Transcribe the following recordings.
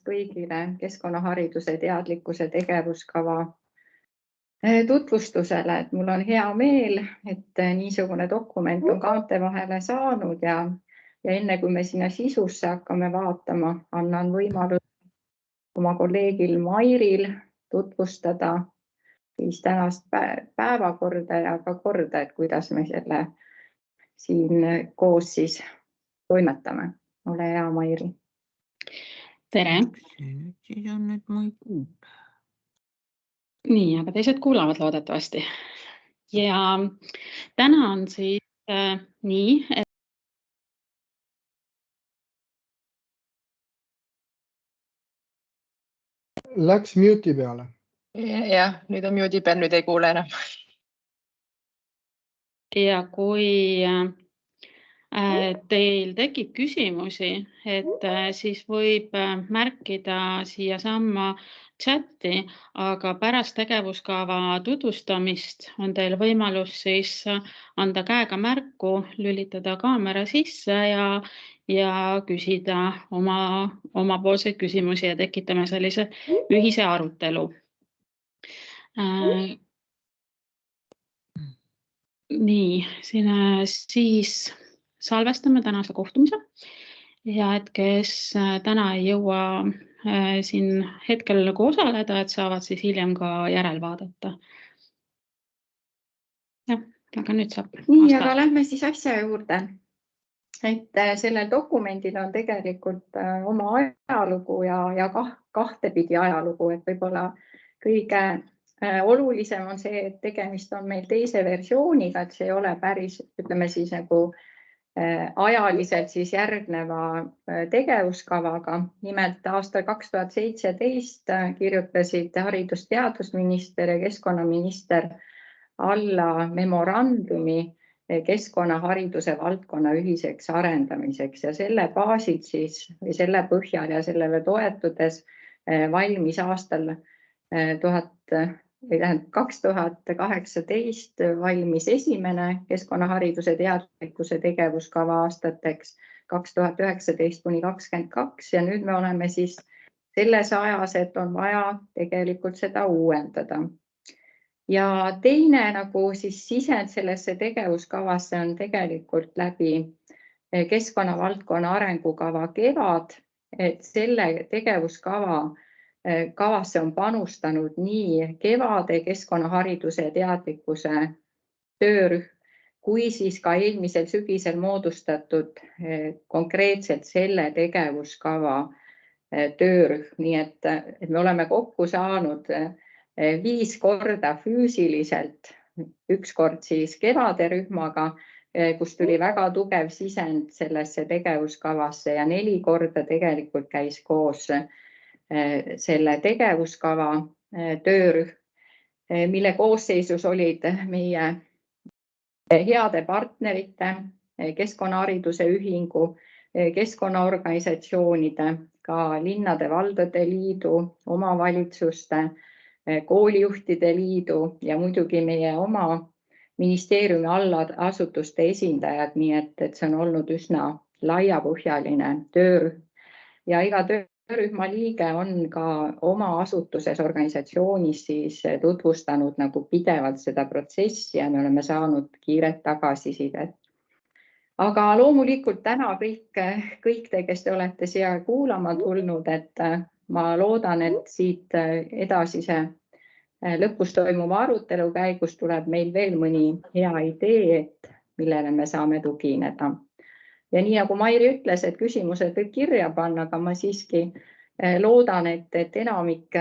kõigile keskkonnahariduse teadlikkuse tegevuskava tutvustusele, et mul on hea meel, et niisugune dokument on kaante vahele saanud ja enne kui me sinna sisusse hakkame vaatama, annan võimaluse oma kolleegil Mairil tutvustada siis tänast päevakorda ja ka korda, et kuidas me selle siin koos siis toimetame. Ole hea, Mairi. Tere! Siis on nüüd ma ei kuule. Nii, aga teised kuulavad loodetavasti. Ja täna on siis nii, et Läks mute'i peale. Jah, nüüd on mute'i peal, nüüd ei kuule enam. ja kui teil tekib küsimusi, et siis võib märkida siia samma chati, aga pärast tegevuskava tutvustamist on teil võimalus siis anda käega märku, lülitada kaamera sisse ja küsida omapoolseid küsimusi ja tekitame sellise ühise arutelu. Nii, siis salvestame tänase kohtumise ja et kes täna ei jõua siin hetkel nagu osaleda, et saavad siis hiljem ka järel vaadata. Jah, aga nüüd saab. Nii, aga lähme siis asja juurde. Et sellel dokumendil on tegelikult oma ajalugu ja kahtepidi ajalugu, et võib-olla kõige olulisem on see, et tegemist on meil teise versiooniga, et see ei ole päris, ütleme siis nagu ajaliselt siis järgneva tegevuskavaga. Nimelt aastal 2017 kirjutasid haridus-teadusminister ja keskkonnaminister alla memorandumi keskkonnahariduse valdkonna ühiseks arendamiseks ja selle baasil siis või selle põhjal ja sellele toetudes valmis aastal 2018 valmis esimene keskkonnahariduse teadlikkuse tegevuskava aastateks 2019–2022 ja nüüd me oleme siis selles ajas, et on vaja tegelikult seda uuendada. Ja teine nagu siis sisend sellesse tegevuskavasse on tegelikult läbi keskkonnavaldkonna arengukava KEVAD, et selle tegevuskavasse on panustanud nii KEVADe keskkonnahariduse teadlikkuse töörühm, kui siis ka eelmisel sügisel moodustatud konkreetselt selle tegevuskava töörühm, nii et me oleme kokku saanud 5 korda füüsiliselt, üks kord siis KEVADe rühmaga, kus tuli väga tugev sisend sellesse tegevuskavasse ja 4 korda tegelikult käis koos selle tegevuskava töörühm, mille koosseisus olid meie heade partnerite, keskkonnahariduse ühingu, keskkonnaorganisatsioonide, ka linnade valdade liidu, omavalitsuste, koolijuhtide liidu ja muidugi meie oma ministeeriumi allasutuste esindajad, nii et see on olnud üsna laiapõhjaline töörühm ja iga töörühma liige on ka oma asutuses organisatsioonis siis tutvustanud nagu pidevalt seda protsessi ja me oleme saanud kiiret tagasisidet. Aga loomulikult täna kõik te, kes te olete siia kuulama tulnud, et ma loodan, et siit edasise lõpus toimuva arutelu käigus tuleb meil veel mõni hea idee, millele me saame tugineda. Ja nii nagu Mairi ütles, et küsimused võib kirja panna, aga ma siiski loodan, et enamik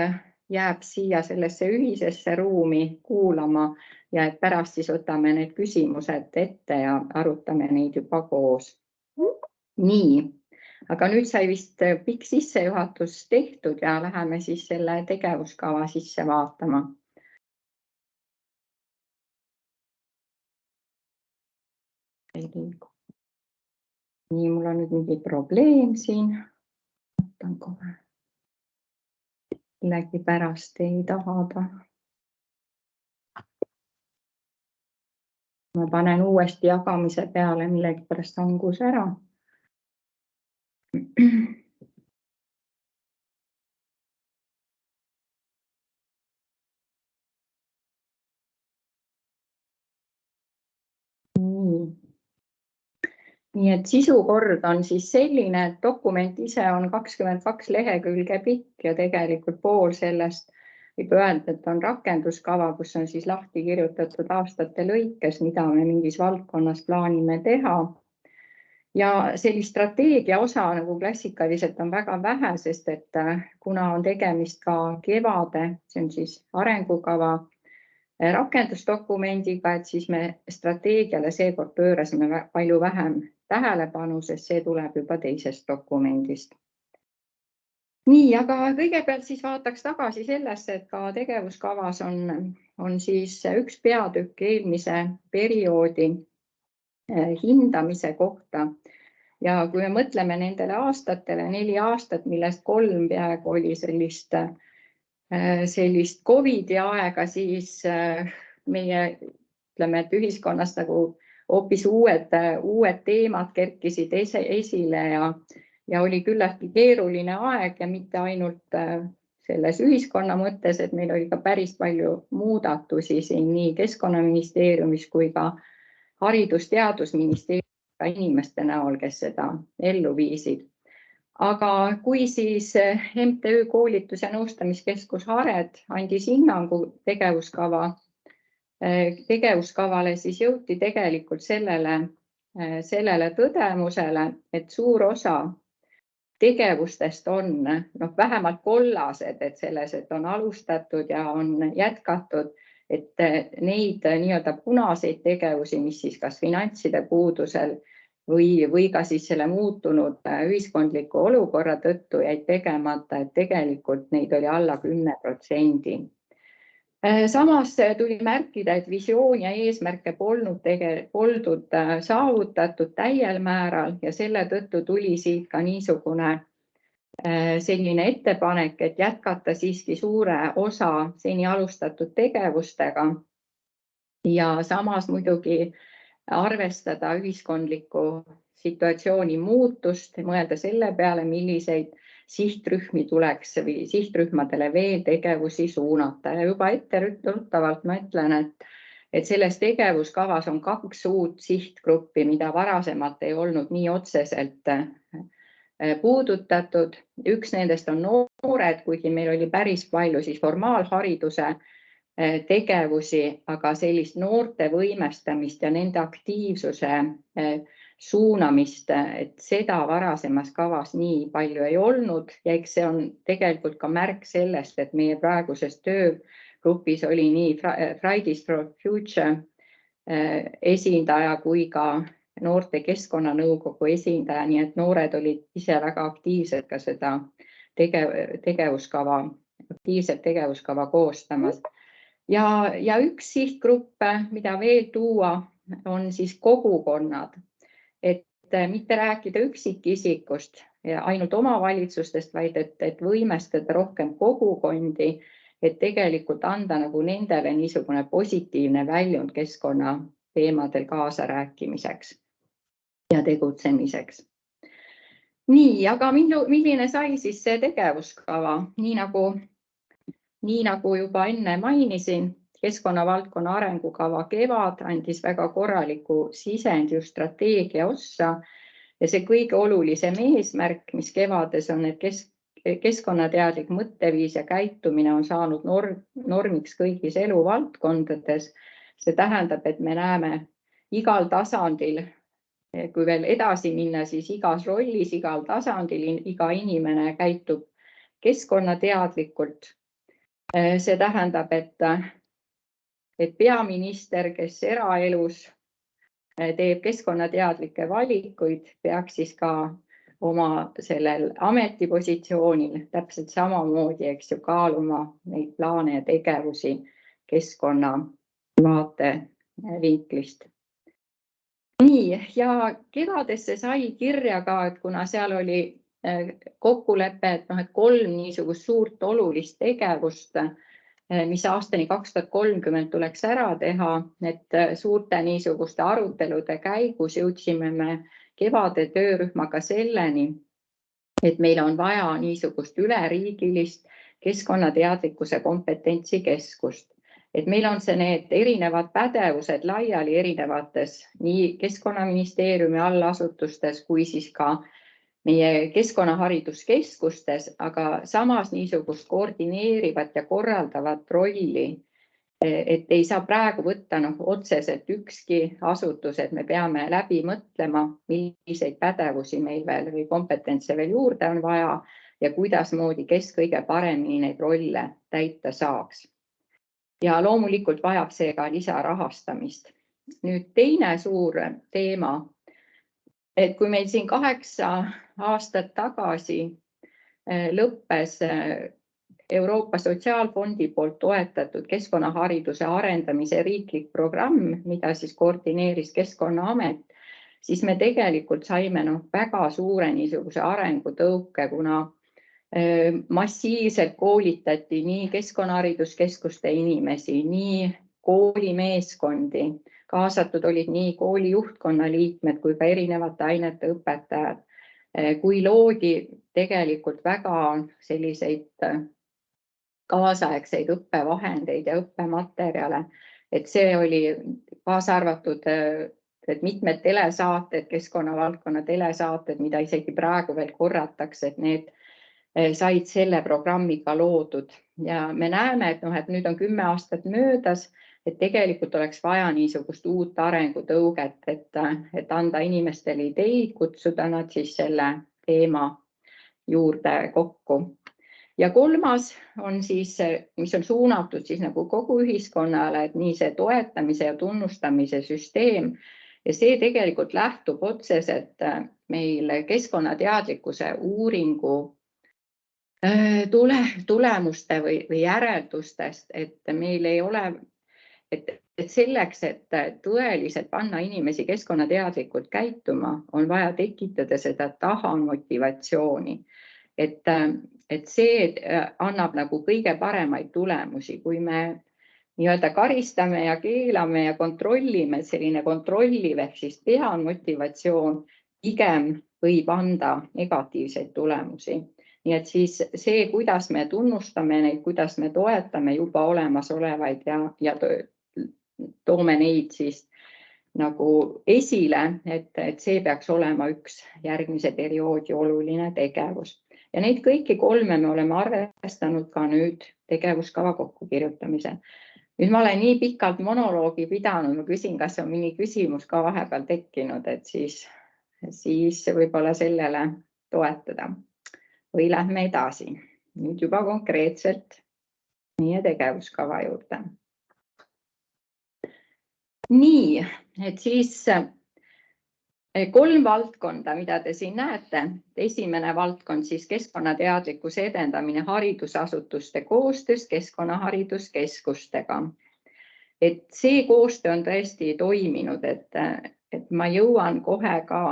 jääb siia sellesse ühisesse ruumi kuulama ja et pärast siis võtame need küsimused ette ja arutame neid juba koos. Nii, aga nüüd sai vist pikk sissejuhatus tehtud ja läheme siis selle tegevuskava sisse vaatama. Nii, mul on nüüd mingi probleem siin. Võtan kohe. Millegi pärast ei tahada. Ma panen uuesti jagamise peale, millegi pärast hangus ära. nii et sisukord on siis selline, et dokument ise on 22 lehekülge pikk ja tegelikult pool sellest võib öelda, et on rakenduskava, kus on siis lahti kirjutatud aastate lõikes, mida me mingis valdkonnas plaanime teha. Ja sellist strateegia osa nagu klassikaliselt on väga vähe, sest et kuna on tegemist ka kevade, see on siis arengukava rakendusdokumendiga, et siis me strateegiale seekord pöörasime palju vähem tähelepanu, sest see tuleb juba teisest dokumendist. Nii, aga kõigepealt siis vaataks tagasi sellesse, et ka tegevuskavas on siis üks peatükk eelmise perioodi hindamise kohta. Ja kui me mõtleme nendele aastatele, 4 aastat, millest 3 peaaegu oli sellist COVID-i aega, siis meie ütleme, et ühiskonnast nagu hoopis uued teemad kerkisid esile ja oli küllaltki keeruline aeg ja mitte ainult selles ühiskonna mõttes, et meil oli ka päris palju muudatusi siin nii Keskkonnaministeeriumis kui ka Haridus-Teadusministeeriumi inimeste näol, kes seda ellu viisid. Aga kui siis MTÜ Koolitus- ja Nõustamiskeskus Hared andis hinnangu tegevuskavale, siis jõuti tegelikult sellele tõdemusele, et suur osa tegevustest on vähemalt kollased, et selles, et on alustatud ja on jätkatud, et neid nii-öelda punaseid tegevusi, mis siis kas finantside puudusel või ka siis selle muutunud ühiskondliku olukorra tõttu jäid tegemata, et tegelikult neid oli alla 10%. Samas tuli märkida, et visioon ja eesmärke poldud saavutatud täiel määral ja selle tõttu tuli siit ka niisugune selline ettepanek, et jätkata siiski suure osa seni alustatud tegevustega ja samas muidugi arvestada ühiskondliku situatsiooni muutust, mõelda selle peale, milliseid sihtrühmi tuleks või sihtrühmadele veel tegevusi suunata ja juba etteruttavalt ma ütlen, et selles tegevuskavas on 2 uut sihtgruppi, mida varasemalt ei olnud nii otseselt puudutatud. Üks nendest on noored, kuigi meil oli päris palju siis formaalhariduse tegevusi, aga sellist noorte võimestamist ja nende aktiivsuse suunamist, et seda varasemas kavas nii palju ei olnud ja eks see on tegelikult ka märk sellest, et meie praeguses töögrupis oli nii Fridays for Future esindaja kui ka noorte keskkonnanõukogu esindaja, nii et noored olid ise väga aktiivselt ka seda aktiivselt tegevuskava koostamas. Ja üks sihtgrupp, mida veel tuua, on siis kogukonnad, et mitte rääkida üksikisikust ja ainult omavalitsustest, vaid et võimestada rohkem kogukondi, et tegelikult anda nagu nendele niisugune positiivne väljund keskkonna teemadel kaasarääkimiseks ja tegutsemiseks. Nii, aga milline sai siis see tegevuskava? Nii nagu juba enne mainisin, keskkonnavaldkonna arengukava kevad andis väga korraliku sisendi just strateegia ossa ja see kõige olulisem eesmärk, mis kevades on, et keskkonnateadlik mõtteviis ja käitumine on saanud normiks kõigis eluvaldkondades. See tähendab, et me näeme igal tasandil, kui veel edasi minna, siis igas rollis, igal tasandil, iga inimene käitub keskkonnateadlikult. See tähendab, et peaminister, kes eraelus teeb keskkonnateadlikke valikuid, peaks siis ka oma sellel ametipositsioonil täpselt samamoodi, eks ju, kaaluma neid plaane ja tegevusi keskkonna vaatevinklist. Nii, ja kevadesse sai kirja ka, et kuna seal oli kokkulepe, et 3 niisugust suurt olulist tegevust, mis aastani 2030 tuleks ära teha, et suurte niisuguste arutelude käigus jõudsime me kevade töörühmaga selleni, et meil on vaja niisugust üleriigilist keskkonnateadlikkuse kompetentsikeskust. et meil on need erinevad pädevused laiali erinevates nii Keskkonnaministeeriumi allasutustes kui siis ka meie keskkonnahariduskeskustes, aga samas niisugust koordineerivat ja korraldavat rolli, et ei saa praegu võtta otseselt ükski asutus, et me peame läbi mõtlema, milliseid pädevusi meil veel või kompetentse veel juurde on vaja ja kuidasmoodi, kes kõige paremini neid rolle täita saaks. Ja loomulikult vajab see ka lisarahastamist. Nüüd teine suur teema, et kui meil siin 8 aastat tagasi lõppes Euroopa Sotsiaalfondi poolt toetatud keskkonnahariduse arendamise riiklik programm, mida siis koordineeris Keskkonnaamet, siis me tegelikult saime väga suure niisuguse arengutõuke, kuna massiivselt koolitati nii keskkonnahariduskeskuste inimesi, nii koolimeeskondi, kaasatud olid nii kooli juhtkonna liikmed kui ka erinevate ainete õpetajad, kui loodi tegelikult väga selliseid kaasaegseid õppevahendeid ja õppematerjale, et see oli kaasa arvatud, et mitmed telesaated, keskkonnavaldkonna telesaated, mida isegi praegu veel korratakse, et need said selle programmiga loodud ja me näeme, et nüüd on 10 aastat möödas, et tegelikult oleks vaja niisugust uut arengutõuget, et anda inimestele ideid, kutsuda nad siis selle teema juurde kokku. Ja kolmas on siis, mis on suunatud siis nagu kogu ühiskonnale, et nii see toetamise ja tunnustamise süsteem ja see tegelikult lähtub otseselt meil keskkonnateadlikkuse uuringu tulemuste või järeldustest, et meil ei ole, et selleks, et tõeliselt panna inimesi keskkonnateadlikult käituma, on vaja tekitada seda tahamotivatsiooni. Et see annab nagu kõige paremaid tulemusi, kui me nii-öelda karistame ja keelame ja kontrollime, selline kontrolliv ehk siis peamotivatsioon pigem võib anda negatiivseid tulemusi. Nii et siis see, kuidas me tunnustame neid, kuidas me toetame juba olemasolevaid ja toome neid siis nagu esile, et see peaks olema üks järgmise perioodi oluline tegevus. Ja neid kõiki 3 me oleme arvestanud ka nüüd tegevuskava kokkukirjutamisel. Nüüd ma olen nii pikalt monoloogi pidanud, ma küsin, kas on mingi küsimus ka vahepeal tekkinud, et siis võib-olla sellele toetada. Või lähme edasi. Nüüd juba konkreetselt meie tegevuskava juurde. Nii, et siis 3 valdkonda, mida te siin näete. Esimene valdkond siis keskkonnateadlikkuse edendamine haridusasutuste koostöös keskkonnahariduskeskustega. Et see koostöö on tõesti toiminud, et ma jõuan kohe ka,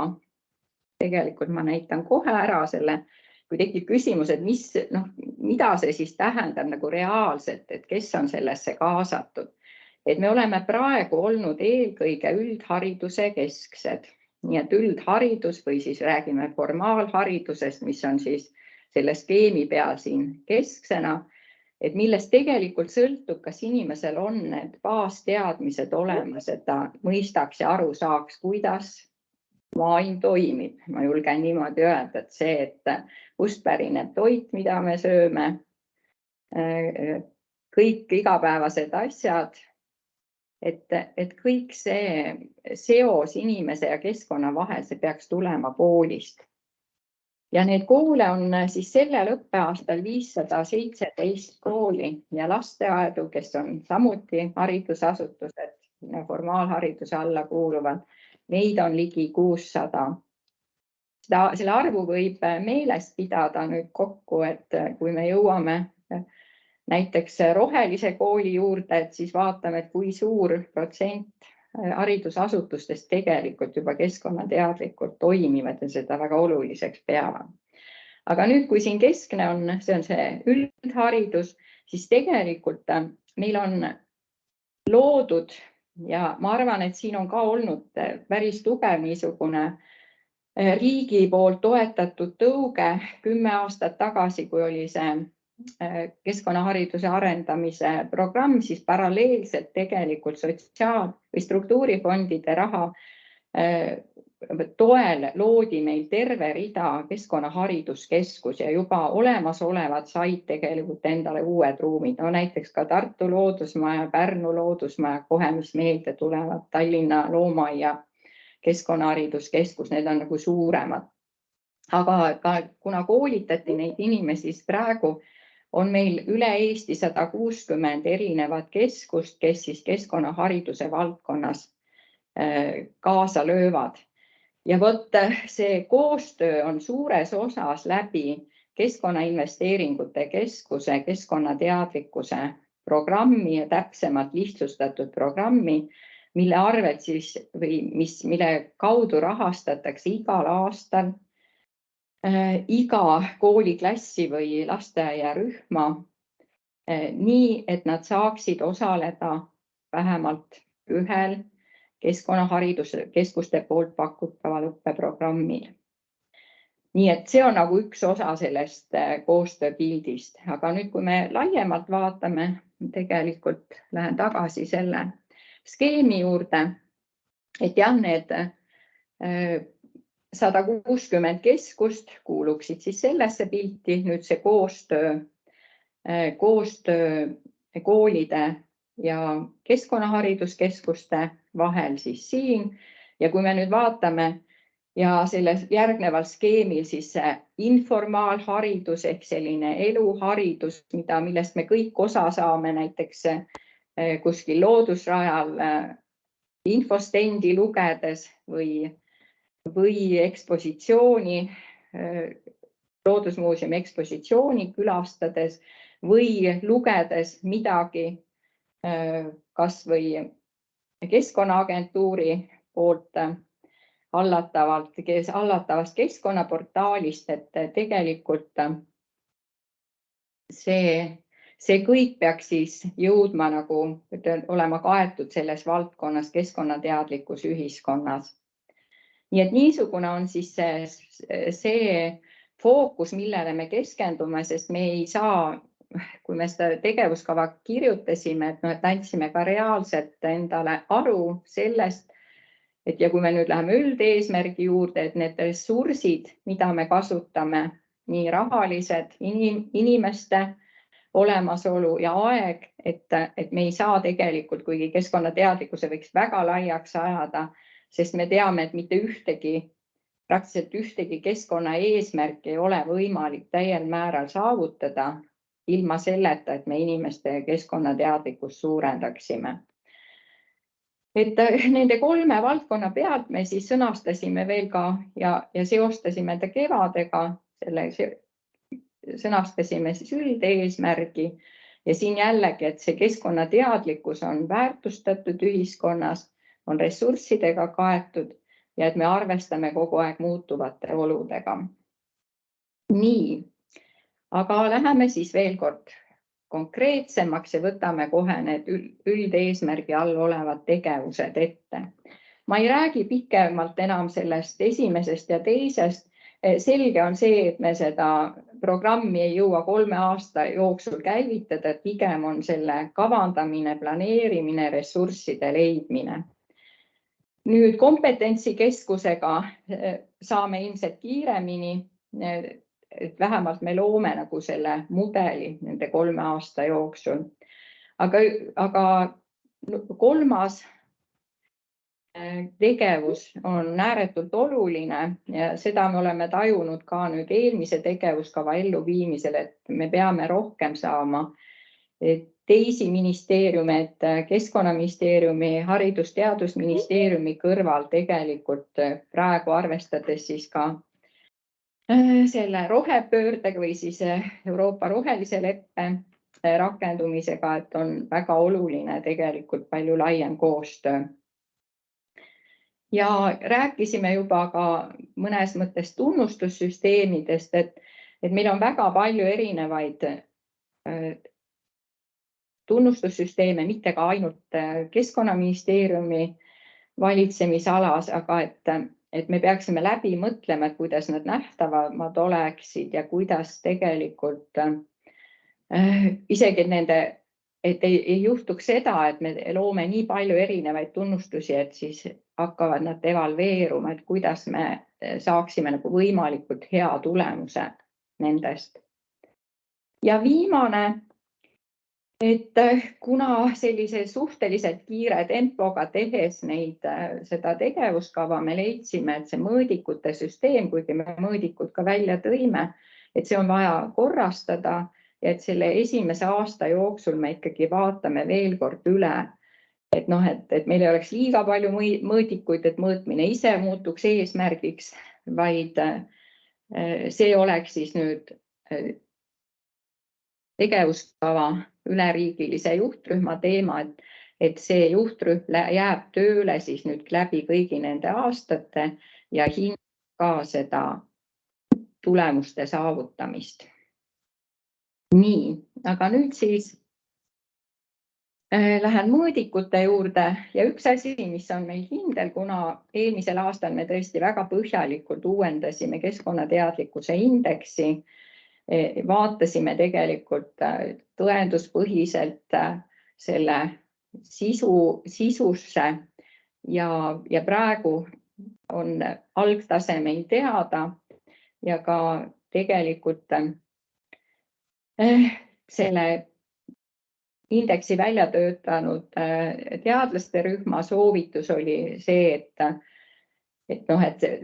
tegelikult ma näitan kohe ära selle, kui tekib küsimus, et mida see siis tähendab nagu reaalselt, et kes on sellesse kaasatud. Et me oleme praegu olnud eelkõige üldhariduse kesksed. Nii et üldharidus või siis räägime formaalharidusest, mis on siis selle skeemi peal siin kesksena, et millest tegelikult sõltub, kas inimesel on need baasteadmised olemas, et ta mõistaks ja aru saaks, kuidas maailm toimib. Ma julgen niimoodi öelda, et see, et kust pärineb toit, mida me sööme, kõik igapäevased asjad, et kõik see seos inimese ja keskkonna vahel, see peaks tulema koolist. Ja need koole on siis sellel õppeaastal 517 kooli ja lasteaedu, kes on samuti haridusasutused, formaalhariduse alla kuuluvad. Neid on ligi 600. Selle arvu võib meeles pidada nüüd kokku, et kui me jõuame näiteks rohelise kooli juurde, et siis vaatame, et kui suur protsent haridusasutustest tegelikult juba keskkonnateadlikult toimivad ja seda väga oluliseks peavad. Aga nüüd, kui siin keskne on, see on see üldharidus, siis tegelikult meil on loodud ja ma arvan, et siin on ka olnud päris tugev niisugune riigi poolt toetatud tõuge 10 aastat tagasi, kui oli see keskkonnahariduse arendamise programm, siis paralleelselt tegelikult sotsiaal- või struktuurifondide raha toel loodi meil terve rida keskkonnahariduskeskus ja juba olemasolevad said tegelikult endale uued ruumid. No näiteks ka Tartu loodusmaja, Pärnu loodusmaja, kohe mis meelde tulevad, Tallinna loomaaia keskkonnahariduskeskus, need on nagu suuremad. Aga ka kuna koolitati neid inimesi, siis praegu on meil üle Eesti 160 erinevat keskust, kes siis keskkonnahariduse valdkonnas kaasa löövad. Ja vot see koostöö on suures osas läbi Keskkonnainvesteeringute Keskuse keskkonnateadlikkuse programmi ja täpsemalt lihtsustatud programmi, mille arvelt siis või mille kaudu rahastatakse igal aastal iga kooliklassi või lasteaiarühma nii, et nad saaksid osaleda vähemalt ühel keskkonnahariduskeskuste poolt pakutaval õppeprogrammil. Nii et see on nagu üks osa sellest koostööpildist, aga nüüd, kui me laiemalt vaatame, tegelikult lähen tagasi selle skeemi juurde, et jah, need 160 keskust kuuluksid siis sellesse pilti, nüüd see koostöö koolide ja keskkonnahariduskeskuste vahel siis siin. Ja kui me nüüd vaatame ja selles järgneval skeemil siis informaalharidus ehk selline eluharidus, millest me kõik osa saame näiteks kuskil loodusrajal infostendi lugedes või ekspositsiooni, loodusmuuseumi ekspositsiooni külastades või lugedes midagi kas või Keskkonnaagentuuri poolt hallatavast keskkonnaportaalist, et tegelikult see kõik peaks siis jõudma nagu olema kaetud selles valdkonnas keskkonnateadlikus ühiskonnas. Nii et niisugune on siis see fookus, millele me keskendume, sest me ei saa, kui me seda tegevuskava kirjutasime, et andsime ka reaalselt endale aru sellest, et ja kui me nüüd läheme üldeesmärgi juurde, et need ressursid, mida me kasutame, nii rahalised, inimeste olemasolu ja aeg, et me ei saa tegelikult, kuigi keskkonnateadlikkuse võiks väga laiaks ajada, sest me teame, et mitte praktiliselt ühtegi keskkonna eesmärki ei ole võimalik täiel määral saavutada ilma selleta, et me inimeste keskkonnateadlikkust suurendaksime. Et nende 3 valdkonna pealt me siis sõnastasime veel ka ja seostasime ta kevadega, sõnastasime siis üldeesmärgi ja siin jällegi, et see keskkonnateadlikkus on väärtustatud ühiskonnas, on ressurssidega kaetud ja et me arvestame kogu aeg muutuvate oludega. Nii, aga läheme siis veel kord konkreetsemaks ja võtame kohe need üldeesmärgi all olevad tegevused ette. Ma ei räägi pikemalt enam sellest esimesest ja teisest. Selge on see, et me seda programmi ei jõua 3 aasta jooksul käivitada, et pigem on selle kavandamine, planeerimine, ressursside leidmine. Nüüd kompetentsikeskusega saame ilmselt kiiremini, et vähemalt me loome nagu selle mudeli nende 3 aasta jooksul. Aga 3. tegevus on ääretult oluline ja seda me oleme tajunud ka nüüd eelmise tegevuskava elluviimisel, et me peame rohkem saama teisi ministeeriume, et Keskkonnaministeeriumi, Haridus-Teadusministeeriumi kõrval tegelikult praegu arvestades siis ka selle rohepöördega või siis Euroopa rohelise leppe rakendumisega, et on väga oluline tegelikult palju laiem koostöö. Ja rääkisime juba ka mõnes mõttes tunnustussüsteemidest, et meil on väga palju erinevaid tunnustussüsteeme, mitte ka ainult Keskkonnaministeeriumi valitsemisalas, aga et me peaksime läbi mõtlema, et kuidas nad nähtavamad oleksid ja kuidas tegelikult isegi et ei juhtuks seda, et me loome nii palju erinevaid tunnustusi, et siis hakkavad nad evalveeruma, et kuidas me saaksime nagu võimalikult hea tulemuse nendest. Ja viimane, et kuna sellise suhteliselt kiire tempoga tehes seda tegevuskava, me leidsime, et see mõõdikute süsteem, kuigi me mõõdikud ka välja tõime, et see on vaja korrastada ja et selle esimese aasta jooksul me ikkagi vaatame veel kord üle, et meil ei oleks liiga palju mõõdikuid, et mõõtmine ise muutuks eesmärgiks, vaid see oleks siis nüüd tegevuskava üleriigilise juhtrühma teema, et see juhtrühm jääb tööle siis nüüd läbi kõigi nende aastate ja hindab ka seda tulemuste saavutamist. Nii, aga nüüd siis lähen mõõdikute juurde ja üks asi, mis on meil kindel, kuna eelmisel aastal me tõesti väga põhjalikult uuendasime keskkonnateadlikkuse indeksi, vaatasime tegelikult tõenduspõhiselt selle sisusse ja praegu on algtase meil teada ja ka tegelikult selle indeksi välja töötanud teadlaste rühma soovitus oli see,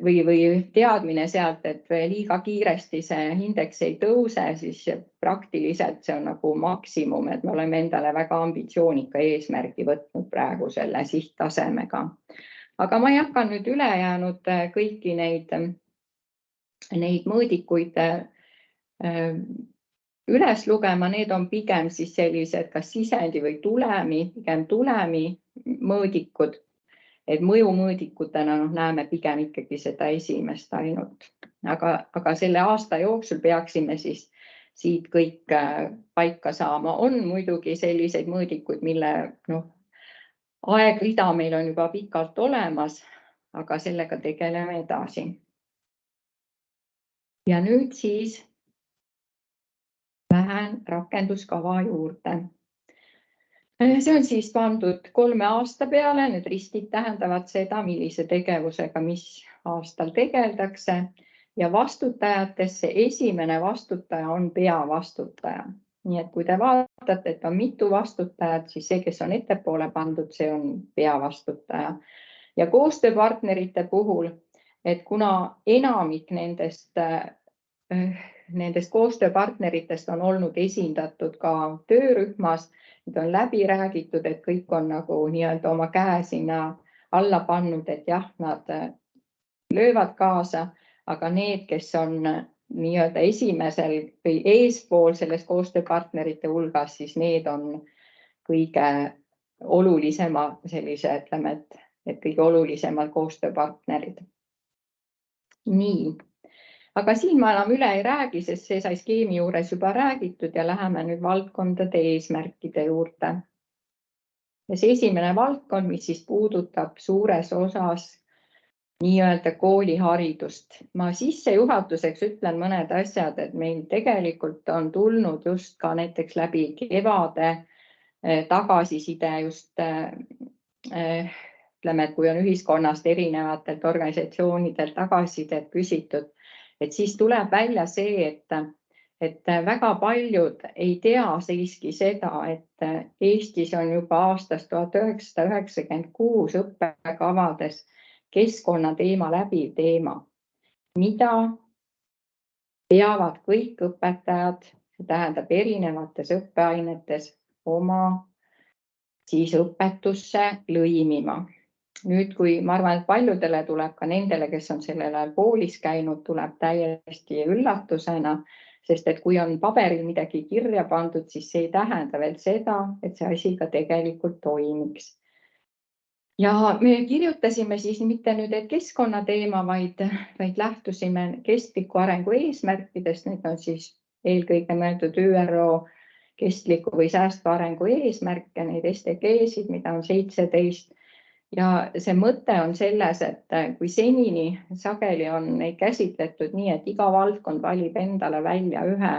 või teadmine sealt, et liiga kiiresti see indeks ei tõuse, siis praktiliselt see on nagu maksimum, et me oleme endale väga ambitsioonika eesmärgi võtnud praegu selle sihttasemega. Aga ma ei hakka nüüd ülejäänud kõiki neid mõõdikuid üles lugema, need on pigem siis sellised kas sisendi või pigem tulemi mõõdikud, et mõjumõõdikutena näeme pigem ikkagi seda esimest ainult. Aga selle aasta jooksul peaksime siis siit kõik paika saama. On muidugi selliseid mõõdikuid, mille aegrida meil on juba pikalt olemas, aga sellega tegeleme edasi. Ja nüüd siis lähen rakenduskava juurde. See on siis pandud 3 aasta peale, need ristid tähendavad seda, millise tegevusega mis aastal tegeldakse ja vastutajatesse esimene vastutaja on peavastutaja. Nii et kui te vaatate, et on mitu vastutajat, siis see, kes on ettepoole pandud, see on peavastutaja. Ja koostööpartnerite puhul, et kuna enamik nendest koostööpartneritest on olnud esindatud ka töörühmas, need on läbi räägitud, et kõik on nagu nii-öelda oma käe sinna alla pannud, et jah, nad löövad kaasa, aga need, kes on nii-öelda esimesel või eespool selles koostööpartnerite hulgas, siis need on kõige olulisema sellise, ütleme, et kõige olulisemad koostööpartnerid. Nii. Aga siin ma enam üle ei räägi, sest see sai skeemi juures juba räägitud ja läheme nüüd valdkondade eesmärkide juurde. Ja see esimene valdkond, mis siis puudutab suures osas nii-öelda kooliharidust. Ma sissejuhatuseks ütlen mõned asjad, et meil tegelikult on tulnud just ka näiteks läbi kevade tagasiside just ütleme, et kui on ühiskonnast erinevatelt organisatsioonidelt tagasisidet küsitud, et siis tuleb välja see, et väga paljud ei tea siiski seda, et Eestis on juba aastast 1996 õppekavades keskkonnateema läbiv teema, mida peavad kõik õpetajad, see tähendab erinevates õppeainetes oma siis õpetusse lõimima. Nüüd, kui ma arvan, et paljudele tuleb ka nendele, kes on sellel ajal koolis käinud, tuleb täiesti üllatusena, sest et kui on paberil midagi kirja pandud, siis see ei tähenda veel seda, et see asi ka tegelikult toimiks. Ja me kirjutasime siis mitte nüüd, et keskkonnateema, vaid lähtusime kestliku arengu eesmärkidest. Need on siis eelkõige mõeldud ÜRO kestliku või säästva arengu eesmärke, neid SDG-sid, mida on 17. Ja see mõte on selles, et kui senini sageli on neid käsitletud nii, et iga valdkond valib endale välja ühe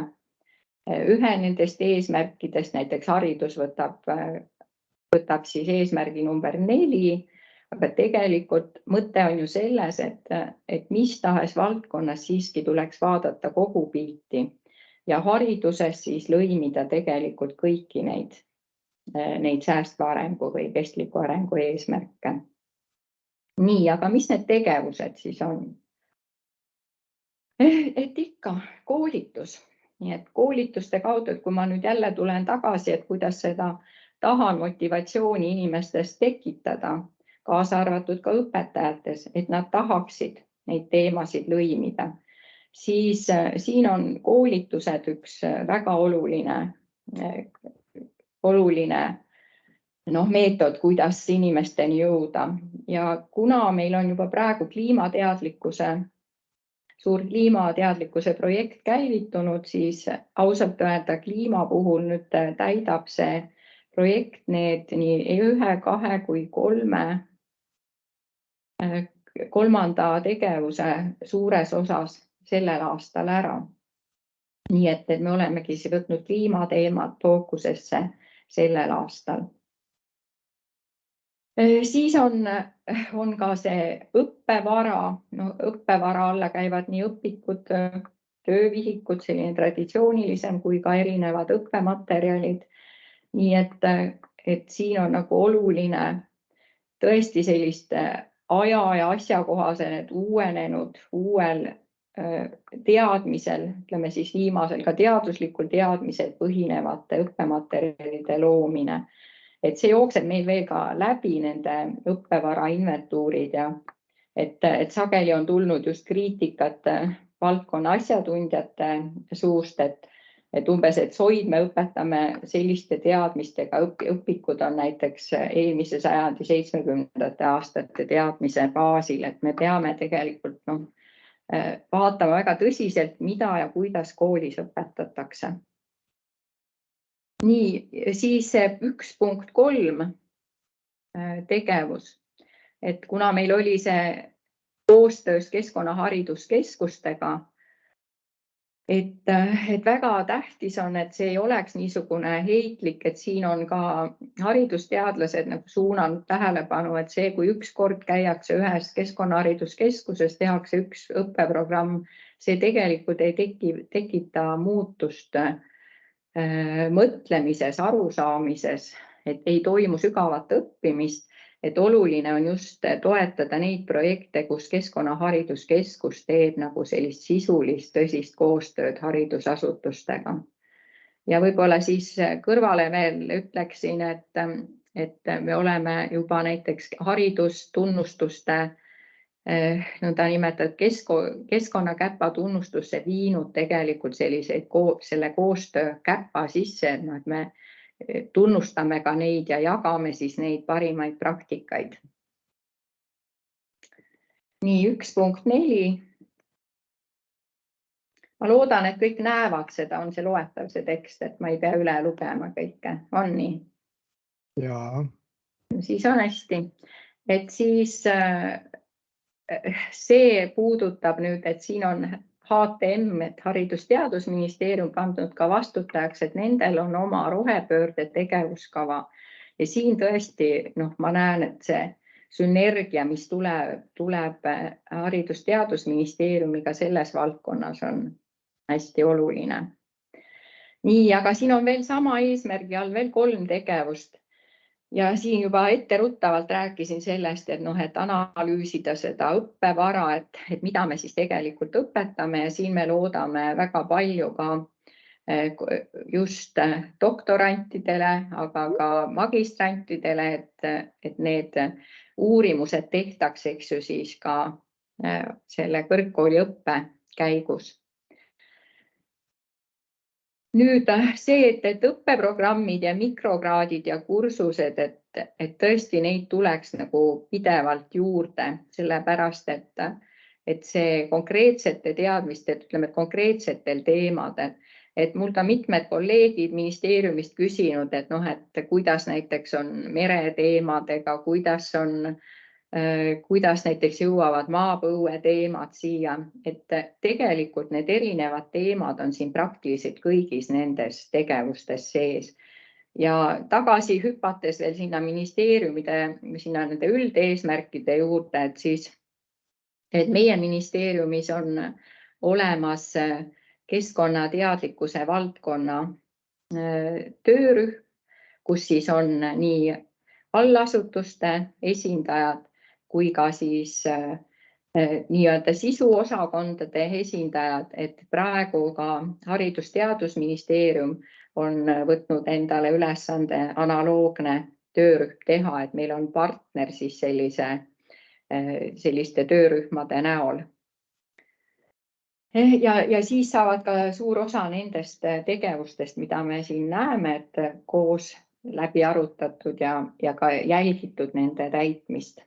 ühe nendest eesmärkidest, näiteks haridus võtab siis eesmärgi number 4, aga tegelikult mõte on ju selles, et mis tahes valdkonnas siiski tuleks vaadata kogu pilti ja hariduses siis lõimida tegelikult kõiki neid säästva arengu või kestliku arengu eesmärke. Nii, aga mis need tegevused siis on? Et ikka koolitus. Nii et koolituste kaudu, et kui ma nüüd jälle tulen tagasi, et kuidas seda tahan motivatsiooni inimestes tekitada, kaasa arvatud ka õpetajates, et nad tahaksid neid teemasid lõimida, siis siin on koolitused üks väga oluline meetod, kuidas inimesteni jõuda. Ja kuna meil on juba praegu suur kliimateadlikkuse projekt käivitunud, siis ausalt öelda kliima puhul nüüd täidab see projekt need nii 1, 2 kui 3. tegevuse suures osas sellel aastal ära. Nii et me olemegi võtnud kliimateemad fookusesse sellel aastal. Siis on ka see õppevara. Õppevara alla käivad nii õpikud, töövihikud, selline traditsioonilisem kui ka erinevad õppematerjalid. Nii et siin on nagu oluline tõesti sellist aja ja asjakohased uuenenud uuel teadmisel, ütleme siis viimasel ka teaduslikul teadmisel põhinevate õppematerjalide loomine. Et see jookseb meil veel ka läbi nende õppevara inventuurid ja et sageli on tulnud just kriitikat valdkonna asjatundjate suust, et umbes, et soid me õpetame selliste teadmistega, õpikud on näiteks eelmise sajandi 70. aastate teadmise baasil, et me peame tegelikult vaatama väga tõsiselt, mida ja kuidas koolis õpetatakse. Nii, siis 1.3 tegevus, et kuna meil oli see koostöös keskkonnahariduskeskustega, et väga tähtis on, et see ei oleks niisugune heitlik, et siin on ka haridusteadlased suunanud tähelepanu, et see, kui üks kord käiakse ühes keskkonnahariduskeskuses, tehakse üks õppeprogramm, see tegelikult ei tekita muutust mõtlemises, arusaamises, et ei toimu sügavat õppimist, et oluline on just toetada neid projekte, kus keskkonnahariduskeskus teeb nagu sellist sisulist tõsist koostööd haridusasutustega. Ja võib-olla siis kõrvale veel ütleksin, et me oleme juba näiteks haridustunnustuste nõnda nimetatud keskkonnakäpa tunnustusse viinud tegelikult selle koostöö käpa sisse, et me tunnustame ka neid ja jagame siis neid parimaid praktikaid. Nii, 1.4. Ma loodan, et kõik näevad seda, on see loetav see tekst, et ma ei pea üle lugema kõike. On nii? Jaa. Siis on hästi. Et siis see puudutab nüüd, et siin on HTM, et Haridus-Teadusministeerium pandud ka vastutajaks, et nendel on oma rohepöörde tegevuskava. Ja siin tõesti, ma näen, et see sünergia, mis tuleb Haridus-Teadusministeeriumiga selles valdkonnas on hästi oluline. Nii, aga siin on veel sama eesmärgi all veel 3 tegevust. Ja siin juba etteruttavalt rääkisin sellest, et analüüsida seda õppevara, et mida me siis tegelikult õpetame ja siin me loodame väga palju ka just doktorantidele, aga ka magistrantidele, et need uurimused tehtakse, eks ju, siis ka selle kõrgkooli õppe käigus. Nüüd see, et õppeprogrammid ja mikrokraadid ja kursused, et tõesti neid tuleks nagu pidevalt juurde, sellepärast, et see konkreetsete teadmiste, ütleme, konkreetsetel teemadel, et mul ka mitmed kolleegid ministeeriumist küsinud, et kuidas näiteks on mereteemadega, kuidas on kuidas näiteks jõuavad maapõue teemad siia, et tegelikult need erinevad teemad on siin praktiliselt kõigis nendes tegevustes sees. Ja tagasi hüpates veel sinna ministeeriumide, sinna nende üldeesmärkide juurde, et meie ministeeriumis on olemas keskkonnateadlikkuse valdkonna töörühm, kus siis on nii allasutuste esindajad kui ka siis nii-öelda sisuosakondade esindajad, et praegu ka Haridus-Teadusministeerium on võtnud endale ülesande analoogne töörühm teha, et meil on partner siis selliste töörühmade näol. Ja siis saavad ka suur osa nendest tegevustest, mida me siin näeme, et koos läbi arutatud ja ka jälgitud nende täitmist.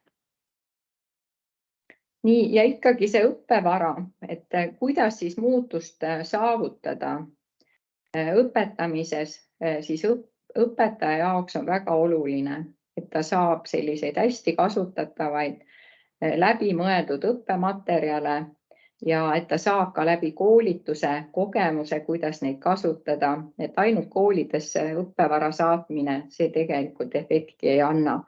Nii, ja ikkagi see õppevara, et kuidas siis muutust saavutada õpetamises, siis õpetaja jaoks on väga oluline, et ta saab selliseid hästi kasutatavaid läbimõeldud õppematerjale ja et ta saab ka läbi koolituse kogemuse, kuidas neid kasutada, et ainult koolidesse õppevara saatmine, see tegelikult efekti ei anna.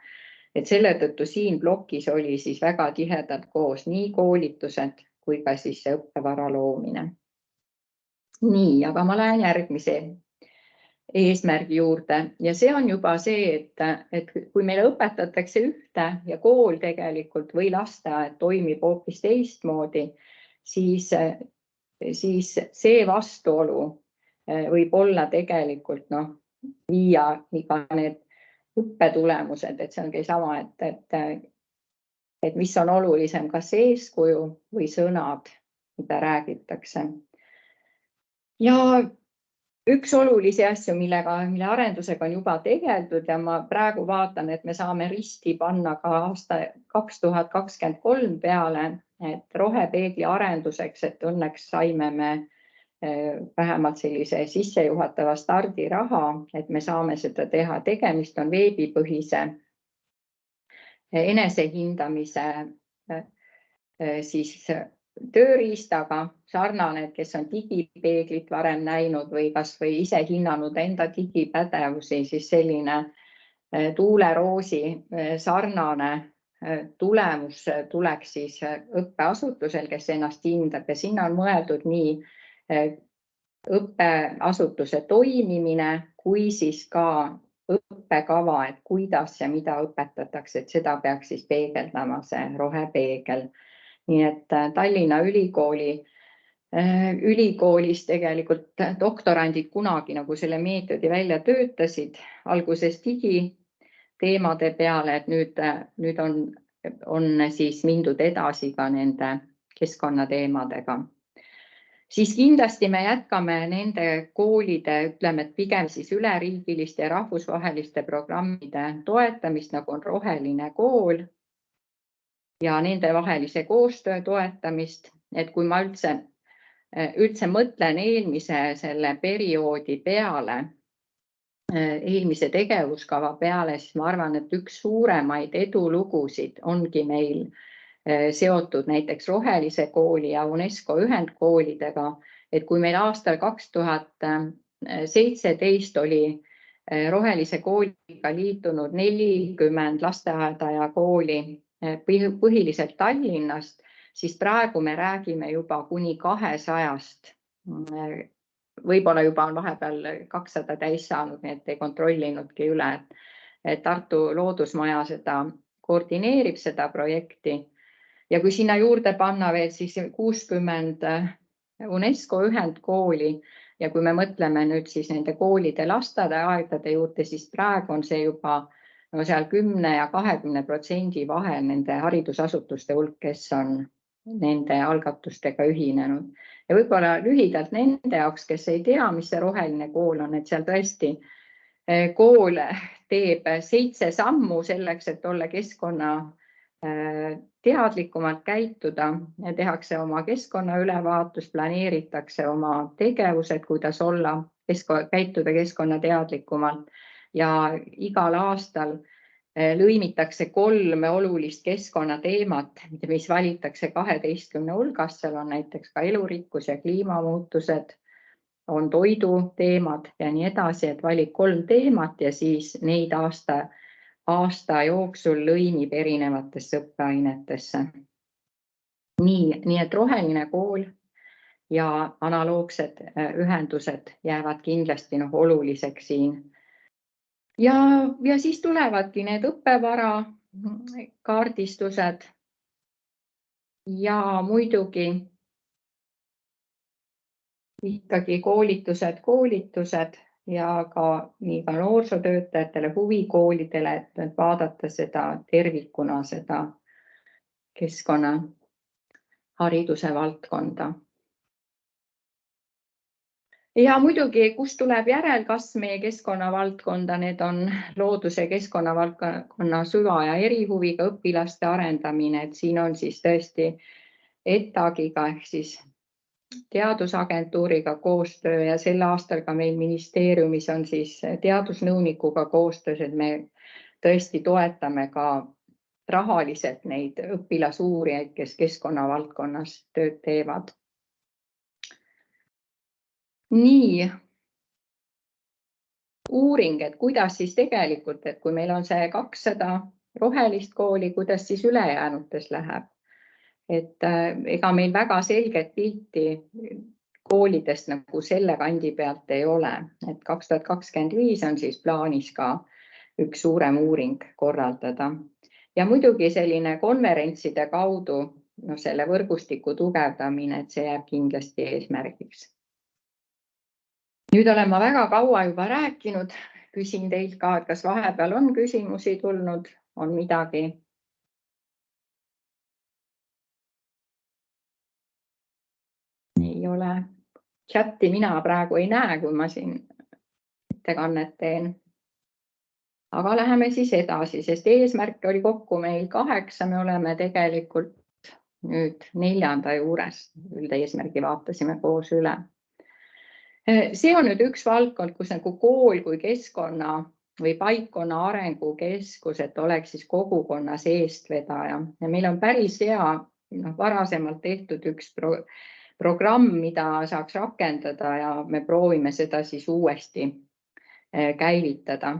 Et selle tõttu siin plokis oli siis väga tihedalt koos nii koolitused kui ka siis see õppevara loomine. Nii, aga ma lähen järgmise eesmärgi juurde ja see on juba see, et kui meile õpetatakse ühte ja kool tegelikult või lasteaed toimib hoopis teistmoodi, siis see vastuolu võib olla tegelikult viia iga need õppetulemused, et see ongi sama, et mis on olulisem, kas eeskuju või sõnad, mida räägitakse. Ja üks olulisi asju, mille arendusega on juba tegeldud ja ma praegu vaatan, et me saame risti panna ka aasta 2023 peale, et rohepeegli arenduseks, et õnneks saime me vähemalt sellise sissejuhatava stardiraha, et me saame seda teha. Tegemist on veebipõhise enesehindamise siis tööriistaga, sarnane, kes on digipeeglit varem näinud või kas või ise hinnanud enda digipädevusi, siis selline tuuleroosi sarnane tulemus tuleks siis õppeasutusel, kes ennast hindab ja sinna on mõeldud nii õppeasutuse toimimine kui siis ka õppekava, et kuidas ja mida õpetatakse, et seda peaks siis peegeldama see rohepeegel. Nii et Tallinna ülikoolis tegelikult doktorandid kunagi nagu selle meetodi välja töötasid, alguses digiteemade peale, et nüüd on siis mindud edasi ka nende keskkonnateemadega. Siis kindlasti me jätkame nende koolide, ütleme, et pigem siis üleriigiliste ja rahvusvaheliste programmide toetamist, nagu on Roheline kool ja nende vahelise koostöö toetamist, et kui ma üldse mõtlen eelmise selle perioodi peale, eelmise tegevuskava peale, siis ma arvan, et üks suuremaid edulugusid ongi meil seotud näiteks Rohelise kooli ja UNESCO ühendkoolidega, et kui meil aastal 2017 oli Rohelise kooliga liitunud 40 lasteaeda ja kooli põhiliselt Tallinnast, siis praegu me räägime juba kuni 200-st. Võib-olla juba on vahepeal 200 täis saanud, nii et ei kontrollinudki üle. Tartu Loodusmaja seda koordineerib seda projekti. Ja kui sinna juurde panna veel siis 60 UNESCO ühendkooli ja kui me mõtleme nüüd siis nende koolide lasteaedade juurde, siis praegu on see juba seal 10 ja 20% vahel nende haridusasutuste hulk, kes on nende algatustega ühinenud. Ja võib-olla lühidalt nende jaoks, kes ei tea, mis see Roheline kool on, et seal tõesti kool teeb 7 sammu selleks, et olla keskkonna teadlikumalt käituda, tehakse oma keskkonnaülevaatus, planeeritakse oma tegevused, kuidas käituda keskkonnateadlikumalt ja igal aastal lõimitakse 3 olulist keskkonnateemat, mis valitakse 12 hulgast, seal on näiteks ka elurikkus ja kliimamuutused, on toiduteemad ja nii edasi, et valib 3 teemat ja siis neid aasta jooksul lõimib erinevatesse õppeainetesse. Nii et roheline kool ja analoogsed ühendused jäävad kindlasti oluliseks siin. Ja siis tulevadki need õppevara kaardistused ja muidugi ikkagi koolitused ja ka noorsootöötajatele, huvikoolidele, et vaadata seda tervikuna, seda keskkonnahariduse valdkonda. Ja muidugi, kus tuleb järelkasv meie keskkonnavaldkonda, need on looduse keskkonnavaldkonna süva- ja erihuviga õpilaste arendamine, et siin on siis tõesti ETAG-iga ehk siis teadusagentuuriga koostöö ja sel aastal ka meil ministeeriumis on siis teadusnõunikuga koostöös, et me tõesti toetame ka rahaliselt neid õpilasuurijaid, kes keskkonnavaldkonnas tööd teevad. Nii, uuring, et kuidas siis tegelikult, et kui meil on see 200 rohelist kooli, kuidas siis ülejäänutes läheb. Et ega meil väga selget pilti koolidest nagu selle kandi pealt ei ole. Et 2025 on siis plaanis ka üks suurem uuring korraldada. Ja muidugi selline konverentside kaudu selle võrgustiku tugevdamine, et see jääb kindlasti eesmärgiks. Nüüd olen ma väga kaua juba rääkinud, küsin teilt ka, et kas vahepeal on küsimusi tulnud, on midagi? Ei ole. Chatti mina praegu ei näe, kui ma siin ettekannet teen. Aga läheme siis edasi, sest eesmärk oli kokku meil 8, me oleme tegelikult nüüd 4. juures, üldeesmärgi vaatasime koos üle. See on nüüd üks valdkond, kus nagu kool kui keskkonna või paikkonna arengukeskus, et oleks siis kogukonnas eestvedaja. Ja meil on päris hea varasemalt tehtud üks programm, mida saaks rakendada ja me proovime seda siis uuesti käivitada.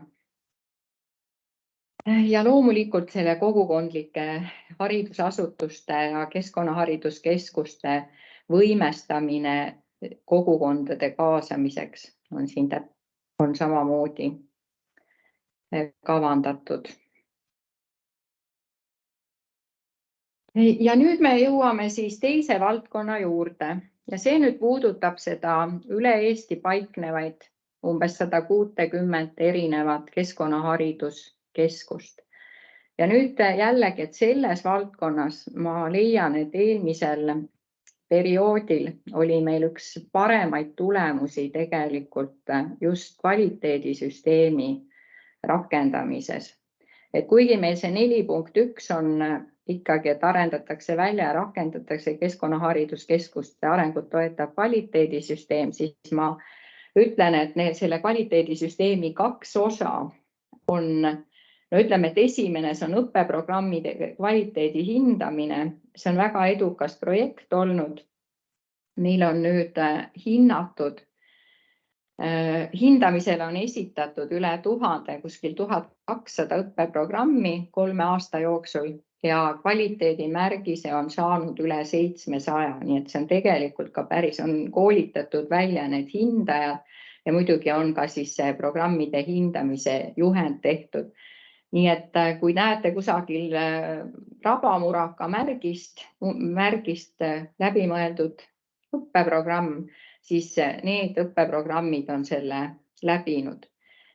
Ja loomulikult selle kogukondlike haridusasutuste ja keskkonnahariduskeskuste võimestamine kogukondade kaasamiseks on samamoodi kavandatud. Ja nüüd me jõuame siis teise valdkonna juurde ja see nüüd puudutab seda üle Eesti paiknevaid umbes 160 erinevat keskkonnahariduskeskust. Ja nüüd jällegi, et selles valdkonnas ma leian, et eelmisel perioodil oli meil üks paremaid tulemusi tegelikult just kvaliteedisüsteemi rakendamises. Et kuigi meil see 4.1 on ikkagi, et arendatakse välja ja rakendatakse keskkonnahariduskeskuste arengut toetav kvaliteedisüsteem, siis ma ütlen, et selle kvaliteedisüsteemi 2 osa on, ütleme, et esimene on õppeprogrammide kvaliteedi hindamine. See on väga edukas projekt olnud. Meil on nüüd hinnatud, hindamisele on esitatud üle 1000, kuskil 1200 õppeprogrammi 3 aasta jooksul ja kvaliteedimärgise on saanud üle 700. Nii et see on tegelikult ka päris, on koolitatud välja need hindajad ja muidugi on ka siis programmide hindamise juhend tehtud. Nii et kui näete kusagil rabamuraka märgist läbimõeldud õppeprogramm, siis need õppeprogrammid on selle läbinud.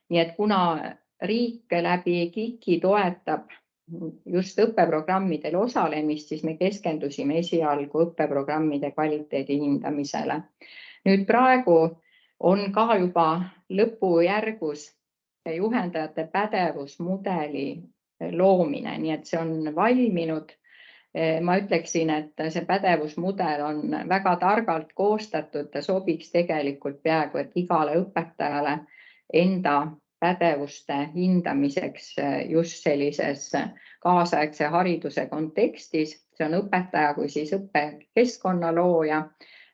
Nii et kuna riik läbi KIK-i toetab just õppeprogrammidel osalemist, siis me keskendusime esialgu õppeprogrammide kvaliteedi hindamisele. Nüüd praegu on ka juba lõpujärgus juhendajate pädevusmudeli loomine, nii et see on valminud. Ma ütleksin, et see pädevusmudel on väga targalt koostatud, ta sobiks tegelikult peaaegu et igale õpetajale enda pädevuste hindamiseks just sellises kaasaegse hariduse kontekstis. See on õpetaja kui siis õppekeskkonna looja,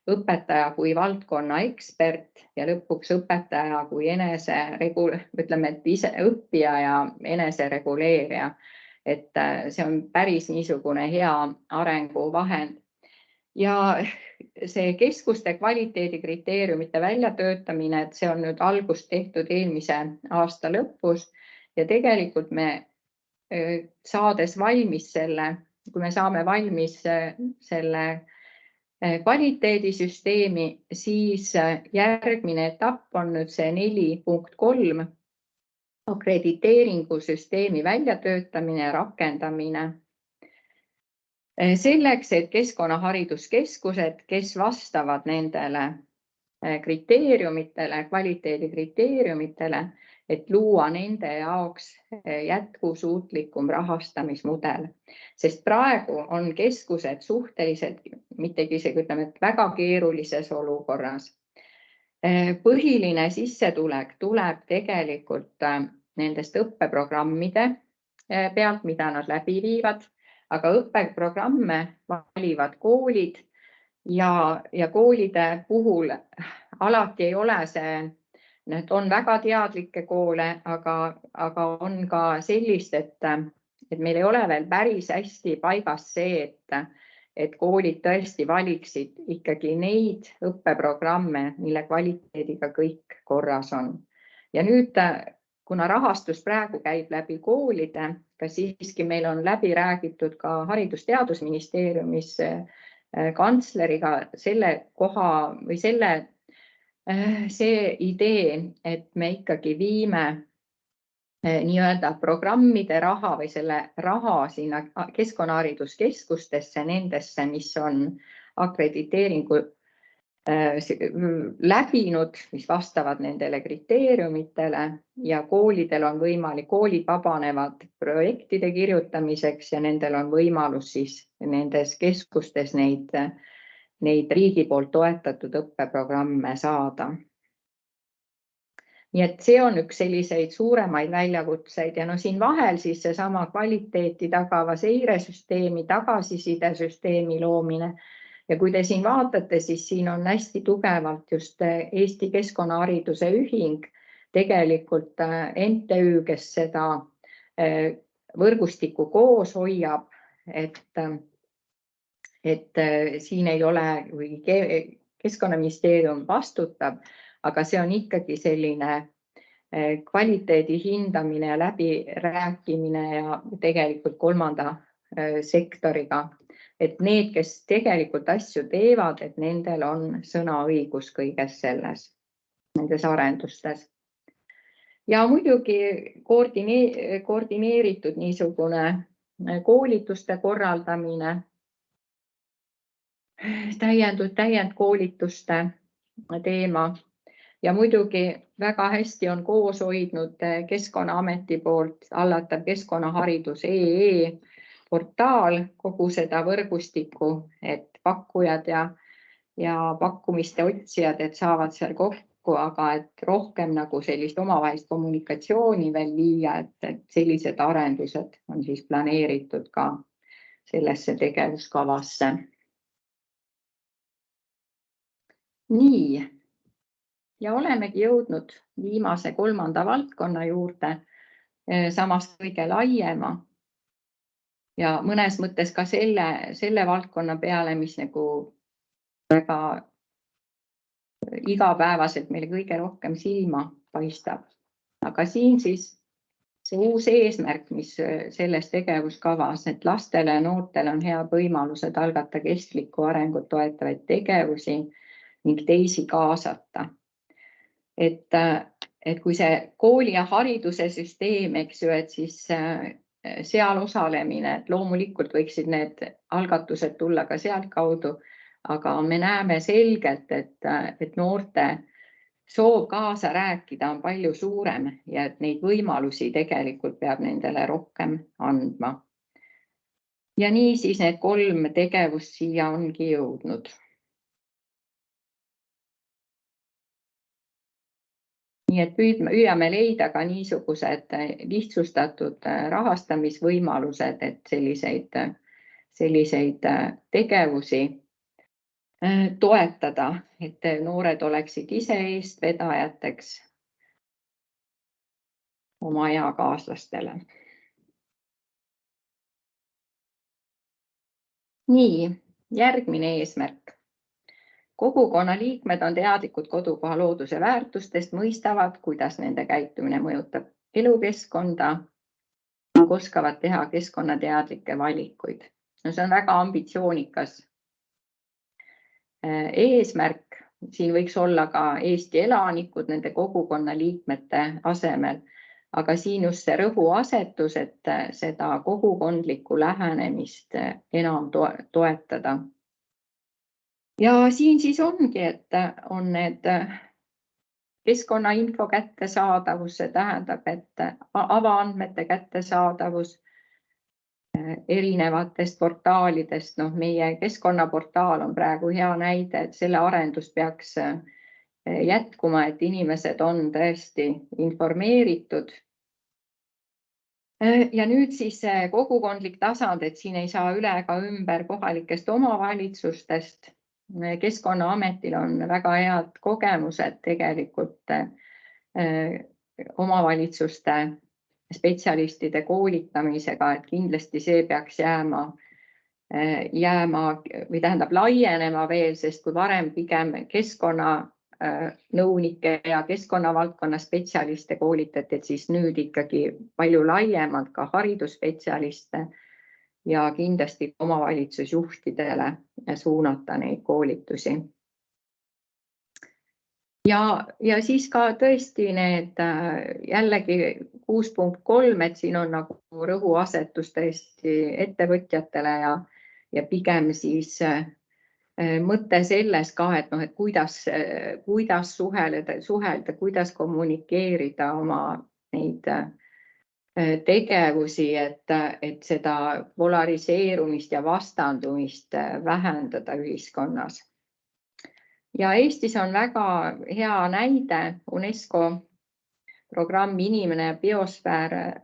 õpetaja kui valdkonna ekspert ja lõpuks õpetaja kui õppija ja enesereguleerija. Et see on päris niisugune hea arenguvahend. Ja see keskuste kvaliteedikriteeriumite väljatöötamine, et see on nüüd algust tehtud eelmise aasta lõpus ja tegelikult me saades valmis kui me saame valmis selle kvaliteedisüsteemi, siis järgmine etapp on nüüd see 4.3 akrediteeringusüsteemi väljatöötamine ja rakendamine. Selleks, et keskkonnahariduskeskused, kes vastavad nendele kriteeriumitele, kvaliteedikriteeriumitele, et luua nende jaoks jätkusuutlikum rahastamismudel. Sest praegu on keskused suhteliselt, mittegi isegi ütleme, et väga keerulises olukorras. Põhiline sissetulek tuleb tegelikult nendest õppeprogrammide pealt, mida nad läbi viivad. Aga õppeprogramme valivad koolid ja koolide puhul alati ei ole see, need on väga teadlikke koole, aga on ka sellist, et meil ei ole veel päris hästi paigas see, et koolid tõesti valiksid ikkagi neid õppeprogramme, mille kvaliteediga kõik korras on. Ja nüüd, kuna rahastus praegu käib läbi koolide, ka siiski meil on läbi räägitud ka Haridus-Teadusministeeriumis kantsleriga selle koha või see idee, et me ikkagi viime nii-öelda programmide raha või selle raha sinna keskkonnahariduskeskustesse, nendesse, mis on akrediteeringu läbinud, mis vastavad nendele kriteeriumitele ja koolidel on võimalik, koolid vabanevad projektide kirjutamiseks ja nendel on võimalus siis nendes keskustes neid riigi poolt toetatud õppeprogramme saada. Nii et see on üks selliseid suuremaid väljakutseid ja siin vahel siis seesama kvaliteeti tagava seiresüsteemi, tagasisidesüsteemi loomine. Ja kui te siin vaatate, siis siin on hästi tugevalt just Eesti Keskkonnahariduse Ühing, tegelikult MTÜ, kes seda võrgustikku koos hoiab, et siin ei ole, kui Keskkonnaministeerium vastutab, aga see on ikkagi selline kvaliteedi hindamine ja läbirääkimine ja tegelikult kolmanda sektoriga. Et need, kes tegelikult asju teevad, et nendel on sõnaõigus kõiges selles, nendes arendustes. Ja muidugi koordineeritud niisugune koolituste korraldamine, täiendkoolituste teema ja muidugi väga hästi on koos hoidnud Keskkonnaameti poolt hallatav keskkonnaharidus.ee portaal, kogu seda võrgustikku, et pakkujad ja pakkumiste otsijad, et saavad seal kokku, aga et rohkem nagu sellist omavahelist kommunikatsiooni veel viia, et sellised arendused on siis planeeritud ka sellesse tegevuskavasse. Nii, ja olemegi jõudnud viimase kolmanda valdkonna juurde, samas kõige laiema. Ja mõnes mõttes ka selle valdkonna peale, mis nagu väga igapäevaselt meile kõige rohkem silma paistab. Aga siin siis see uus eesmärk, mis selles tegevuskavas, et lastele ja noortele on hea võimalused algata kestlikku arengut toetavaid tegevusi ning teisi kaasata. Et kui see kooli ja hariduse süsteem, eks ju, et siis seal osalemine, et loomulikult võiksid need algatused tulla ka sealt kaudu, aga me näeme selgelt, et noorte soov kaasa rääkida on palju suurem ja et neid võimalusi tegelikult peab nendele rohkem andma. Ja nii siis need 3 tegevust siia ongi jõudnud. nii et püüame leida ka niisugused lihtsustatud rahastamisvõimalused, et selliseid tegevusi toetada, et noored oleksid ise eestvedajateks oma eakaaslastele. Nii, järgmine eesmärk. Kogukonna liikmed on teadlikud kodukoha looduse väärtustest, mõistavad, kuidas nende käitumine mõjutab elukeskkonda, oskavad teha keskkonnateadlikke valikuid. No, see on väga ambitsioonikas eesmärk. Siin võiks olla ka Eesti elanikud nende kogukonna liikmete asemel, aga siin just see rõhuasetus, et seda kogukondlikku lähenemist enam toetada. Ja siin siis ongi, et on need keskkonnainfo kättesaadavus, see tähendab, et avaandmete kättesaadavus erinevatest portaalidest. No, meie keskkonnaportaal on praegu hea näide, et selle arendus peaks jätkuma, et inimesed on tõesti informeeritud. Ja nüüd siis kogukondlik tasand, et siin ei saa üle ega ümber kohalikest omavalitsustest. Keskkonnaametil on väga head kogemused tegelikult omavalitsuste spetsialistide koolitamisega, et kindlasti see peaks jääma või tähendab laienema veel, sest kui varem pigem keskkonnanõunikke ja keskkonnavaldkonna spetsialiste koolitati, et siis nüüd ikkagi palju laiemalt ka haridusspetsialiste ja kindlasti omavalitsusjuhtidele suunata neid koolitusi. Ja siis ka tõesti need jällegi 6.3, et siin on nagu rõhuasetus tõesti ettevõtjatele ja pigem siis mõte selles ka, et kuidas suhelda, kuidas kommunikeerida oma neid tegevusi, et seda polariseerumist ja vastandumist vähendada ühiskonnas. Ja Eestis on väga hea näide UNESCO programmi Inimene ja biosfäär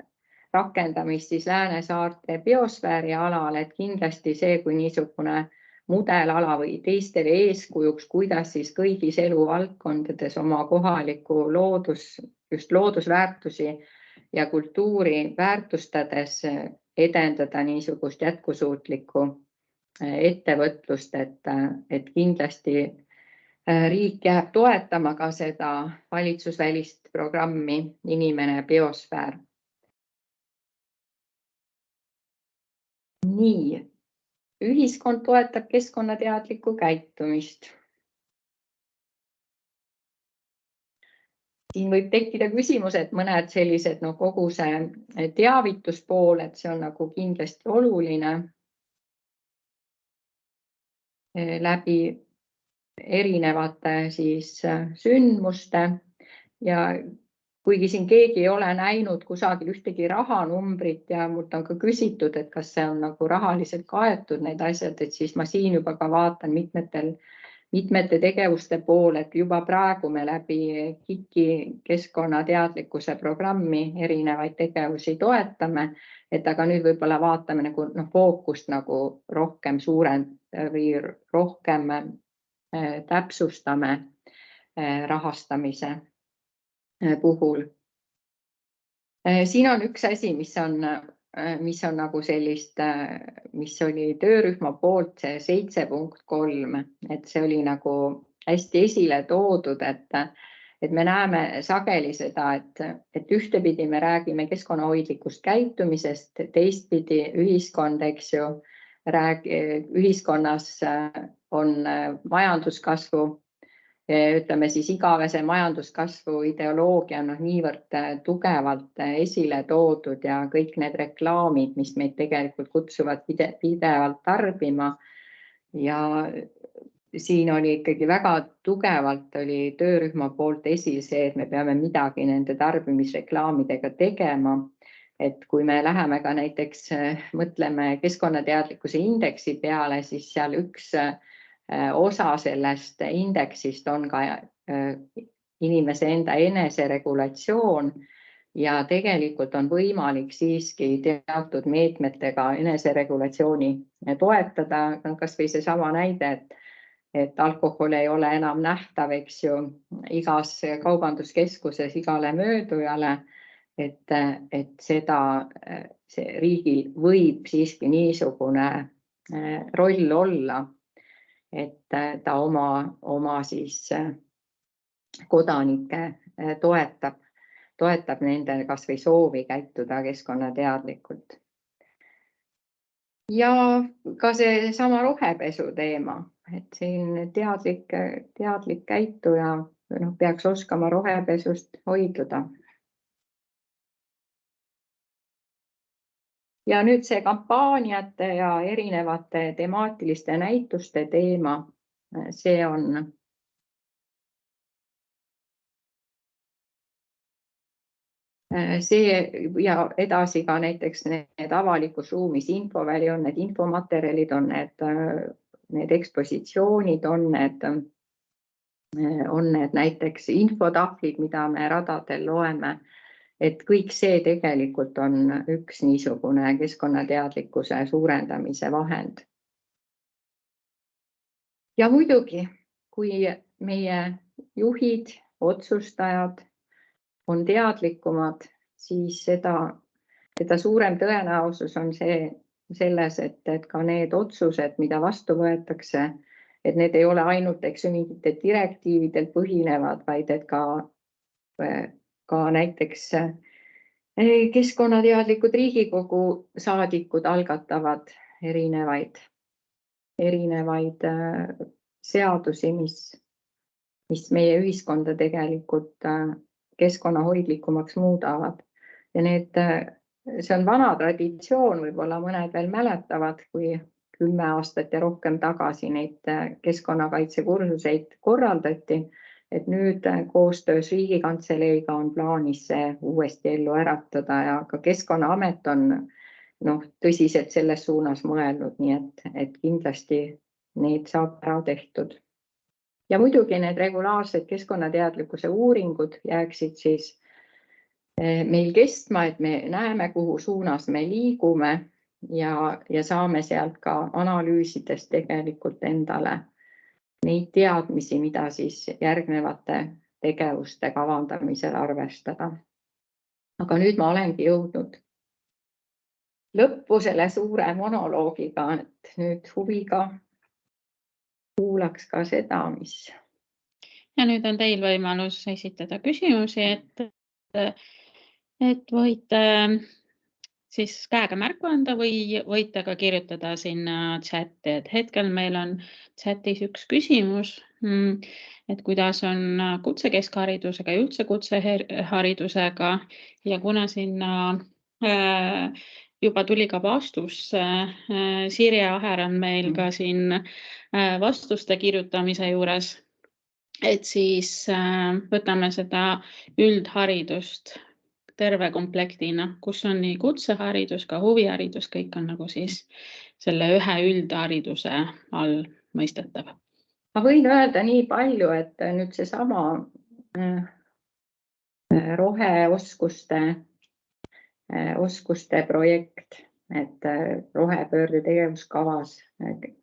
rakendamist siis Läänesaarte biosfääri alal, et kindlasti see kui niisugune mudelala või teistele eeskujuks, kuidas siis kõigis eluvaldkondades oma kohalikku loodusväärtusi ja kultuuri väärtustades edendada niisugust jätkusuutlikku ettevõtlust, et kindlasti riik jääb toetama ka seda valitsusvälist programmi Inimene ja biosfäär. Nii, ühiskond toetab keskkonnateadlikku käitumist. Siin võib tekkida küsimus, et mõned sellised kogu see teavituspool, et see on nagu kindlasti oluline läbi erinevate siis sündmuste ja kuigi siin keegi ei ole näinud kusagil ühtegi rahanumbrit ja mult on ka küsitud, et kas see on nagu rahaliselt kaetud need asjad, et siis ma siin juba ka vaatan mitmete tegevuste poole, et juba praegu me läbi KIK-i keskkonnateadlikkuse programmi erinevaid tegevusi toetame, et aga nüüd võib-olla vaatame nagu fookust nagu rohkem või rohkem täpsustame rahastamise puhul. Siin on üks asi, mis on nagu sellist, mis oli töörühma poolt see 7.3, et see oli nagu hästi esile toodud, et me näeme sageli seda, et ühtepidi me räägime keskkonnahoidlikust käitumisest, teistpidi ühiskond, eks ju, ühiskonnas on majanduskasvu, ütleme siis igavese majanduskasvu ideoloogia niivõrd tugevalt esile toodud ja kõik need reklaamid, mis meid tegelikult kutsuvad pidevalt tarbima. Ja siin oli ikkagi väga tugevalt oli töörühma poolt esil see, et me peame midagi nende tarbimisreklaamidega tegema. Et kui me läheme ka näiteks mõtleme keskkonnateadlikkuse indeksi peale, siis seal üks osa sellest indeksist on ka inimese enda eneseregulatsioon ja tegelikult on võimalik siiski teatud meetmetega eneseregulatsiooni toetada. Kas või seesama näide, et alkohol ei ole enam nähtav, eks ju, igas kaubanduskeskuses igale möödujale, et seda riigil võib siiski niisugune roll olla, et ta oma siis kodanikke toetab nende kas või soovi käituda keskkonnateadlikult. Ja ka see sama rohepesu teema, et siin teadlik käituja peaks oskama rohepesust hoiduda. Ja nüüd see kampaaniate ja erinevate temaatiliste näituste teema, see on see ja edasi ka näiteks need avalikus ruumis infoväli on, need infomaterjalid on, need ekspositsioonid on need näiteks infotahvlid, mida me radadel loeme, et kõik see tegelikult on üks niisugune keskkonnateadlikkuse suurendamise vahend. Ja muidugi, kui meie juhid, otsustajad on teadlikumad, siis seda suurem tõenäosus on selles, et ka need otsused, mida vastu võetakse, et need ei ole ainult mingite direktiividel põhinevad, vaid et ka näiteks keskkonnateadlikud Riigikogu saadikud algatavad erinevaid seadusi, mis meie ühiskonda tegelikult keskkonnahoidlikumaks muudavad. Ja see on vana traditsioon, võib-olla mõned veel mäletavad, kui 10 aastat ja rohkem tagasi neid keskkonnakaitsekursuseid korraldati, et nüüd koostöös Riigikantseleiga on plaanis see uuesti ellu äratada ja ka Keskkonnaamet on tõsiselt selles suunas mõelnud, nii et kindlasti need saab ära tehtud. Ja muidugi need regulaarsed keskkonnateadlikkuse uuringud jääksid siis meil kestma, et me näeme, kuhu suunas me liigume ja saame sealt ka analüüsides tegelikult endale neid teadmisi, mida siis järgnevate tegevuste kavandamisel arvestada. Aga nüüd ma olengi jõudnud lõppu selle suure monoloogiga, et nüüd huviga kuulaks ka seda, mis. Ja nüüd on teil võimalus esitada küsimusi, et võite siis käega märku anda või võite ka kirjutada sinna chatti, et hetkel meil on chatis üks küsimus, et kuidas on kutsekeskharidusega ja üldse kutseharidusega ja kuna sinna juba tuli ka vastus, Sirje Aher on meil ka siin vastuste kirjutamise juures, et siis võtame seda üldharidust terve komplektina, kus on nii kutseharidus, ka huviharidus, kõik on nagu siis selle ühe üldhariduse all mõistetav. Ma võin öelda nii palju, et nüüd seesama roheoskuste projekt, et rohepöörde tegevuskavas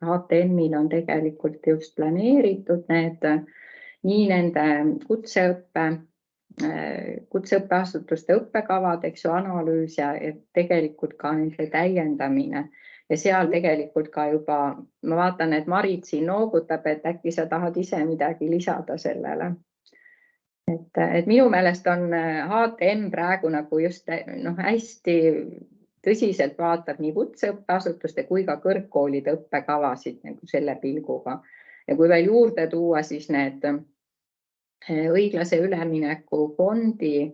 HTM-il on tegelikult just planeeritud nii nende kutseõppeasutuste õppekavad, eks ju, analüüs ja tegelikult ka nende täiendamine. Ja seal tegelikult ka juba, ma vaatan, et Marit siin noogutab, et äkki sa tahad ise midagi lisada sellele. Et minu meelest on HTM praegu nagu just hästi tõsiselt vaatab nii kutseõppeasutuste kui ka kõrgkoolide õppekavasid nagu selle pilguga. Ja kui veel juurde tuua, siis need õiglase ülemineku fondi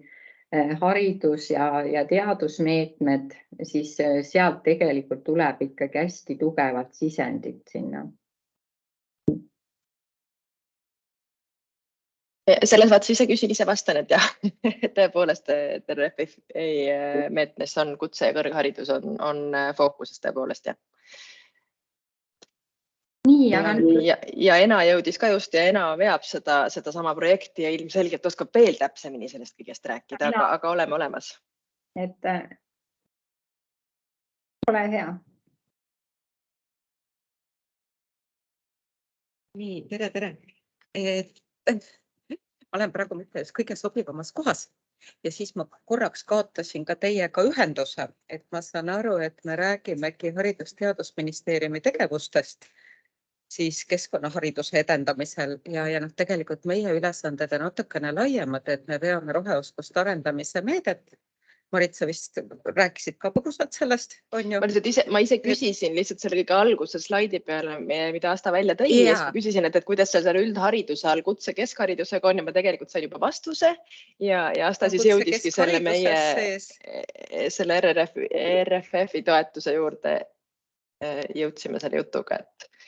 haridus- ja teadusmeetmed, siis sealt tegelikult tuleb ikkagi hästi tugevat sisendit sinna. Selles vaates ise küsin, ise vastan, et jah, tõepoolest TRFi meetmes on kutse- ja kõrgharidus on fookuses tõepoolest, jah. nii, aga ja Ena jõudis ka just ja Ena veab seda sama projekti ja ilmselgelt oskab veel täpsemini sellest kõigest rääkida, aga oleme olemas. et ole hea. Nii, tere. Ma olen praegu mõttes kõige sobivamas kohas ja siis ma korraks kaotasin ka teiega ühenduse, et ma saan aru, et me räägimegi Haridus-Teadusministeeriumi tegevustest siis keskkonnahariduse edendamisel ja tegelikult meie ülesanded on natukene laiemad, et me veame roheoskuste arendamise meedet. Marit, sa vist rääkisid ka põgusalt sellest, on ju? Ma ise küsisin lihtsalt selle kõige alguse slaidi peale, mida Asta välja tõi ja siis ma küsisin, et kuidas seal üldhariduse all kutse keskharidusega on ja ma tegelikult sain juba vastuse ja Asta siis jõudiski selle RRF-i toetuse juurde jõudsime selle jutuga,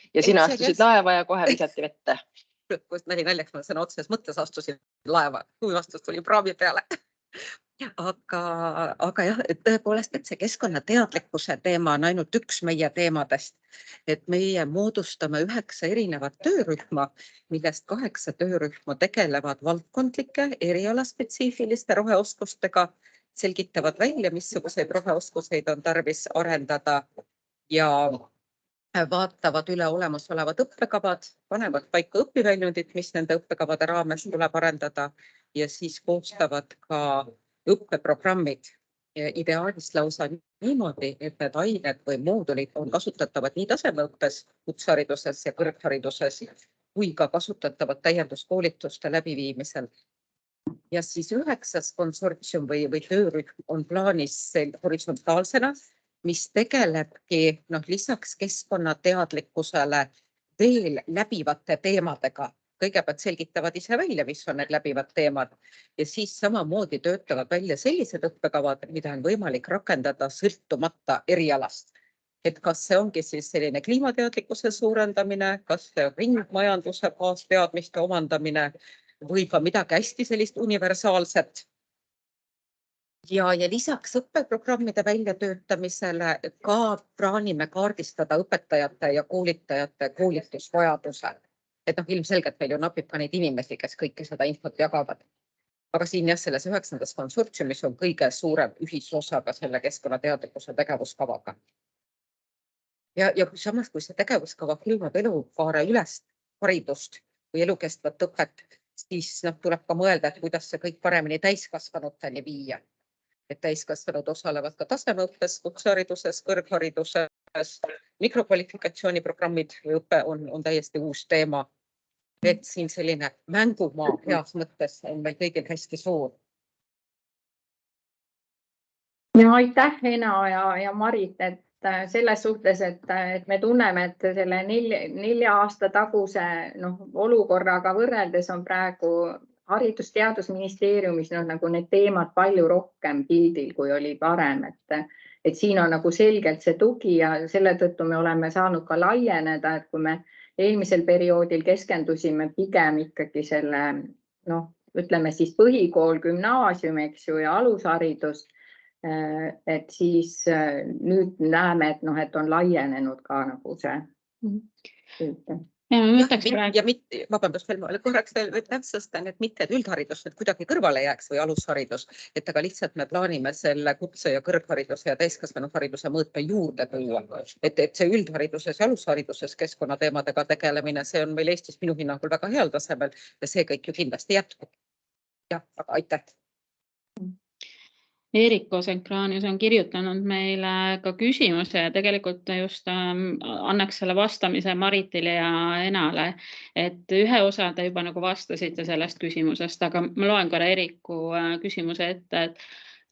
ja sina astusid laeva ja kohe visati vette. Nali naljaks, ma sõna otseses mõttes astusin laeva, kui vastus tuli praami peale. Aga jah, tõepoolest, et see keskkonnateadlikkuse teema on ainult üks meie teemadest, et meie moodustame 9 erinevat töörühma, millest 8 töörühma tegelevad valdkondlike erialaspetsiifiliste roheoskustega, selgitavad välja, missuguseid roheoskuseid on tarvis arendada ja vaatavad üle olemasolevad õppekavad, panevad paika õpiväljundid, mis nende õppekavade raames tuleb arendada ja siis koostavad ka õppeprogrammid ideaalis lausa niimoodi, et need ained või moodulid on kasutatavad nii tasemeõppes, kutsehariduses ja kõrghariduses kui ka kasutatavad täienduskoolituste läbiviimisel. Ja siis 9. konsortsium või töörühm on plaanis horisontaalsena, mis tegelebki lisaks keskkonnateadlikkusele veel läbivate teemadega. Kõigepealt selgitavad ise välja, mis on need läbivad teemad ja siis samamoodi töötavad välja sellised õppekavad, mida on võimalik rakendada sõltumata erialast. Et kas see ongi siis selline kliimateadlikkuse suurendamine, kas see on ringmajanduse baasteadmiste omandamine või ka midagi hästi sellist universaalset. Ja lisaks õppeprogrammide väljatöötamisele ka plaanime kaardistada õpetajate ja koolitajate koolitusvajaduse. Et ilmselgelt meil ju napib ka neid inimesi, kes kõike seda infot jagavad. Aga siin selles 9. konsortsiumis on kõige suurem ühisosaga selle keskkonnateadlikkuse tegevuskavaga. Ja samas, kui see tegevuskava hõlmab elukaare ülest haridust või elukestvat õpet, siis tuleb ka mõelda, et kuidas see kõik paremini täiskasvanuteni viia. Et täiskasvanud osalevad ka tasemeõppes, kutsehariduses, kõrghariduses, mikrokvalifikatsiooniprogrammid või õpe on täiesti uus teema. Et siin selline mängumaa heas mõttes on meil kõigil hästi suur. Ja aitäh, Ena ja Marit, et selles suhtes, et me tunneme, et selle 4 aasta taguse olukorraga võrreldes on praegu Haridus-Teadusministeeriumis nagu need teemad palju rohkem pildil, kui oli varem, et siin on nagu selgelt see tugi ja selle tõttu me oleme saanud ka laieneda, et kui me eelmisel perioodil keskendusime pigem ikkagi selle, ütleme siis põhikool, gümnaasium, eks ju, ja alusharidus, et siis nüüd näeme, et on laienenud ka nagu see. Vabandust, veel korraks täpsustan, et mitte üldharidus kuidagi kõrvale jääks või alusharidus, et aga lihtsalt me plaanime selle kutse- ja kõrghariduse ja täiskasvanuhariduse mõõtme juurde tuua. Et see üldhariduses ja alushariduses keskkonnateemadega tegelemine, see on meil Eestis minu hinnangul väga heal tasemel ja see kõik ju kindlasti jätkub. Jah, aga aitäh. Eerik Osenkraanius on kirjutanud meile ka küsimuse ja tegelikult just annaks selle vastamise Maritile ja Enale, et ühe osa te juba nagu vastasite sellest küsimusest, aga ma loen korra Eeriku küsimuse ette,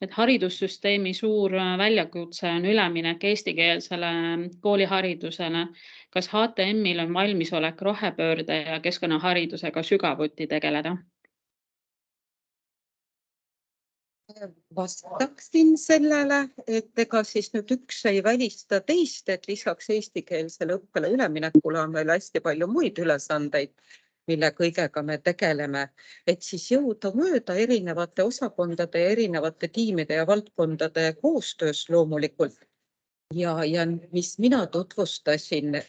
et haridussüsteemi suur väljakutse on üleminek eestikeelsele kooliharidusele. Kas HTM-il on valmisolek rohepöörde ja keskkonnaharidusega sügavuti tegeleda? Vastaksin sellele, et ega siis nüüd üks ei välista teist, et lisaks eestikeelsele õppele üleminekule on meil hästi palju muid ülesandeid, mille kõigega me tegeleme, et siis jõuda mööda erinevate osakondade ja erinevate tiimide ja valdkondade koostöös loomulikult. Ja mis mina tutvustasin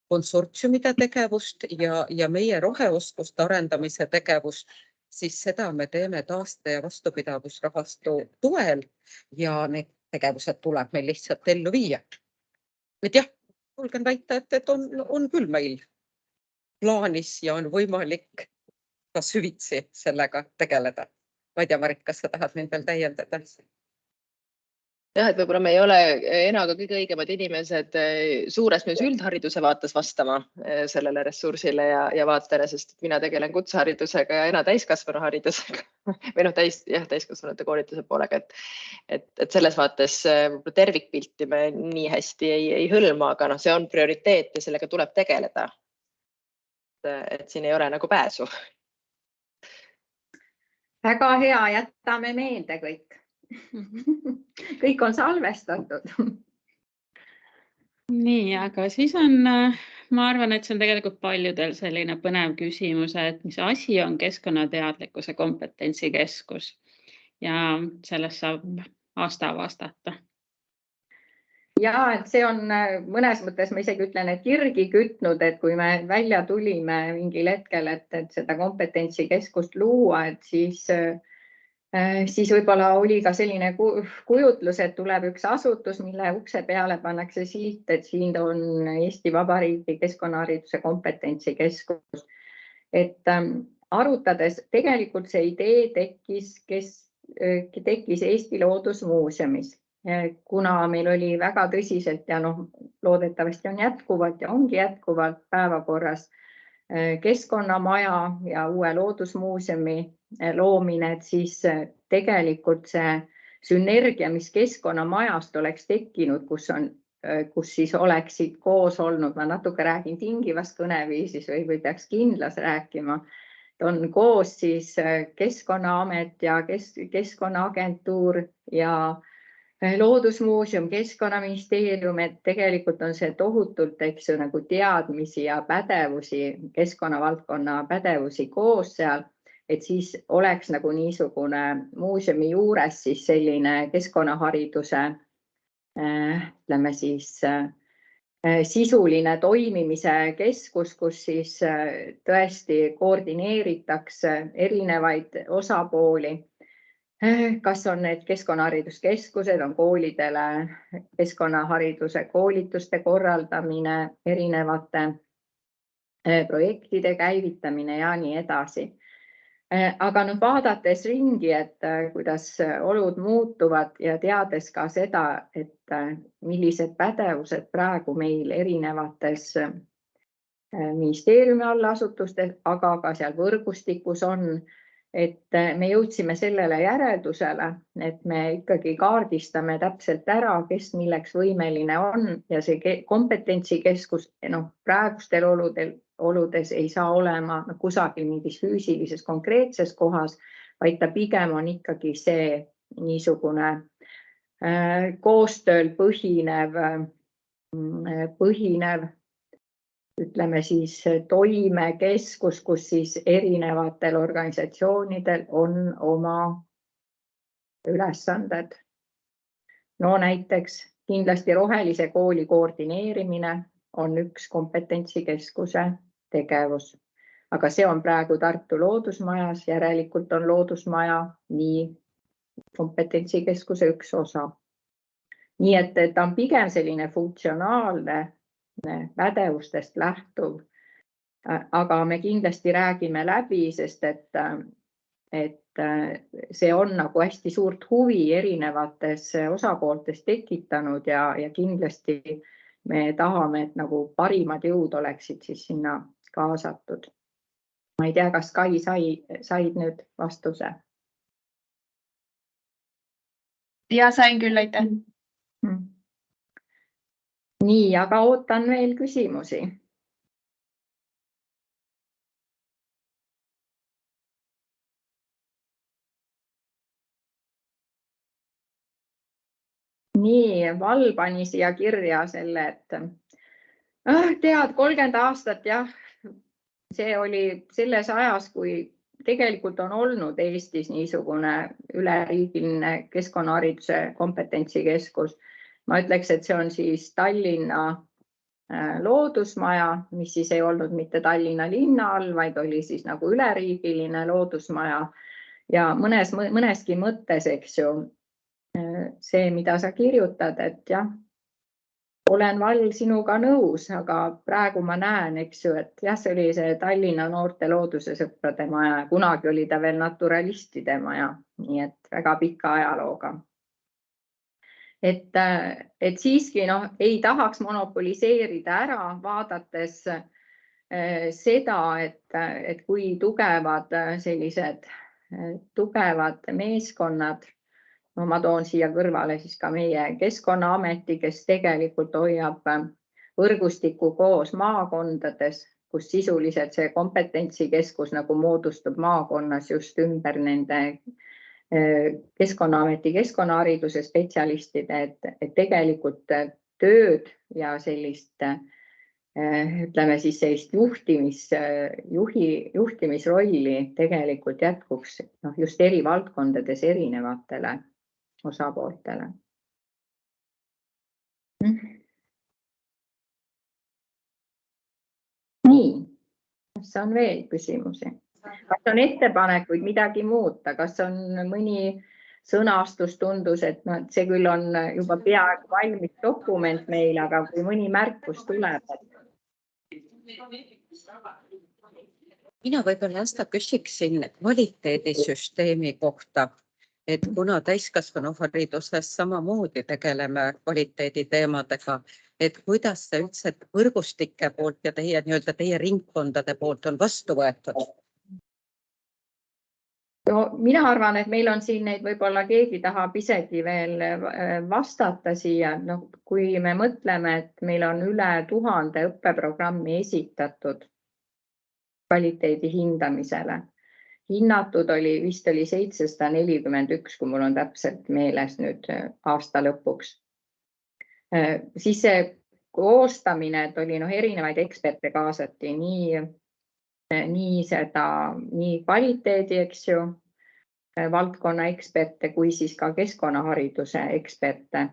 konsortsiumide tegevust ja meie roheoskuste arendamise tegevust, siis seda me teeme taaste- ja vastupidavusrahastu toel ja need tegevused tuleb meil lihtsalt ellu viia. Et jah, julgen väita, et on küll meil plaanis ja on võimalik ka süvitsi sellega tegeleda. Ma ei tea, Marit, kas sa tahad mind veel täiendada? Jah, et võib-olla me ei ole Enaga kõige õigemad inimesed suures üldhariduse vaates vastama sellele ressursile ja vaatele, sest mina tegelen kutseharidusega ja Ena täiskasvanuharidusega või täiskasvanute koolituse poolega, et selles vaates tervikpilti me nii hästi ei hõlma, aga see on prioriteet ja sellega tuleb tegeleda. Et siin ei ole nagu pääsu. Väga hea, jätame meelde kõik. Kõik on salvestatud. Nii, aga siis on, ma arvan, et see on tegelikult paljudel selline põnev küsimus, et mis asi on keskkonnateadlikkuse kompetentsikeskus ja sellest saab Asta vastata. Ja, et see on mõnes mõttes, ma isegi ütlen, et kirgi kütnud, et kui me välja tulime mingil hetkel, et seda kompetentsikeskust luua, et siis võib-olla oli ka selline kujutlus, et tuleb üks asutus, mille ukse peale pannakse silt, et siin on Eesti Vabariigi keskkonnahariduse kompetentsikeskus. Et arutades, tegelikult see idee tekkis Eesti Loodusmuuseumis, kuna meil oli väga tõsiselt ja loodetavasti on jätkuvalt ja ongi jätkuvalt päevakorras keskkonnamaja ja uue loodusmuuseumi loomine, et siis tegelikult see sünergia, mis keskkonnamajast oleks tekkinud, kus siis oleksid koos olnud, ma natuke räägin tingivas kõneviisis või peaks kindlas rääkima, on koos siis Keskkonnaamet ja Keskkonnaagentuur ja Loodusmuuseum, Keskkonnaministeerium, et tegelikult on see tohutult, eks ju, nagu teadmisi ja pädevusi, keskkonnavaldkonna pädevusi koos seal, et siis oleks nagu niisugune muuseumi juures siis selline keskkonnahariduse, ütleme siis, sisuline toimimise keskus, kus siis tõesti koordineeritakse erinevaid osapooli. Kas on need keskkonnahariduskeskused, on koolidele keskkonnahariduse koolituste korraldamine, erinevate projektide käivitamine ja nii edasi. Aga vaadates ringi, et kuidas olud muutuvad ja teades ka seda, et millised pädevused praegu meil erinevates ministeeriumi allasutustes, aga ka seal võrgustikus on, et me jõudsime sellele järeldusele, et me ikkagi kaardistame täpselt ära, kes milleks võimeline on ja see kompetentsikeskus praegustel oludes ei saa olema kusagil mingis füüsilises konkreetses kohas, vaid ta pigem on ikkagi see niisugune koostööl põhinev ütleme siis toimekeskus, kus siis erinevatel organisatsioonidel on oma ülesanded. Näiteks kindlasti rohelise kooli koordineerimine on üks kompetentsikeskuse tegevus, aga see on praegu Tartu Loodusmajas, järelikult on Loodusmaja nii kompetentsikeskuse üks osa. Nii et ta on pigem selline funktsionaalne pädevustest lähtuv, aga me kindlasti räägime läbi, sest et see on nagu hästi suurt huvi erinevates osapooltes tekitanud ja kindlasti me tahame, et nagu parimad jõud oleksid siis sinna kaasatud. Ma ei tea, kas Kai said nüüd vastuse? Ja sain küll, aitäh. Nii, aga ootan veel küsimusi. Nii, Val pani siia kirja selle, et tead, 30 aastat, jah, see oli selles ajas, kui tegelikult on olnud Eestis niisugune üleriigiline keskkonnahariduse kompetentsikeskus. Ma ütleks, et see on siis Tallinna loodusmaja, mis siis ei olnud mitte Tallinna linna all, vaid oli siis nagu üleriigiline loodusmaja ja mõneski mõttes, eks ju, see, mida sa kirjutad, et jah, olen Val sinuga nõus, aga praegu ma näen, eks ju, et jah, see oli see Tallinna noorte loodusesõprade maja ja kunagi oli ta veel naturalistide maja, nii et väga pika ajalooga. Et siiski ei tahaks monopoliseerida ära, vaadates seda, et kui tugevad sellised tugevad meeskonnad. Ma toon siia kõrvale siis ka meie Keskkonnaameti, kes tegelikult hoiab võrgustikku koos maakondades, kus sisuliselt see kompetentsikeskus nagu moodustub maakonnas just ümber nende Keskkonnaameti keskkonnahariduse spetsialistide, et tegelikult tööd ja sellist, ütleme siis sellist juhtimisrolli tegelikult jätkuks just eri valdkondades erinevatele osapooltele. Nii, kas on veel küsimusi? Kas on ettepanekuid midagi muuta? Kas on mõni sõnastus tundus, et see küll on juba peaaegu valmis dokument meil, aga kui mõni märkus tuleb? Mina võib-olla küsiksin kvaliteedisüsteemi kohta. Et kuna täiskasvanuhariduses samamoodi tegeleme kvaliteediteemadega, et kuidas see üldse võrgustike poolt ja teie ringkondade poolt on vastu võetud? Mina arvan, et meil on siin neid võib-olla keegi tahab isegi veel vastata siia. Kui me mõtleme, et meil on üle 1000 õppeprogrammi esitatud kvaliteedi hindamisele. Hinnatud vist oli 741, kui mul on täpselt meeles nüüd aasta lõpuks. Siis see koostamine, et oli erinevaid eksperte kaasati, nii kvaliteedi, eks ju, valdkonna eksperte kui siis ka keskkonnahariduse eksperte.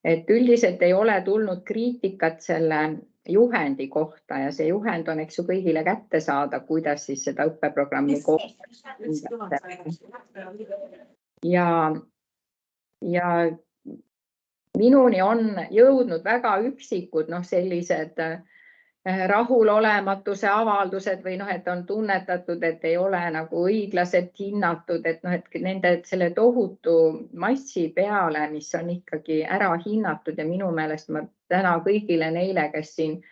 Et üldiselt ei ole tulnud kriitikat selle juhendi kohta ja see juhend on, eks ju, kõigile kätte saada, kuidas siis seda õppeprogrammi koostada. Ja minuni on jõudnud väga üksikud sellised rahulolematuse avaldused või et on tunnetatud, et ei ole nagu õiglaselt hinnatud, et nende selle tohutu massi peale, mis on ikkagi ära hinnatud ja minu meelest ma täna kõigile neile, kes siin,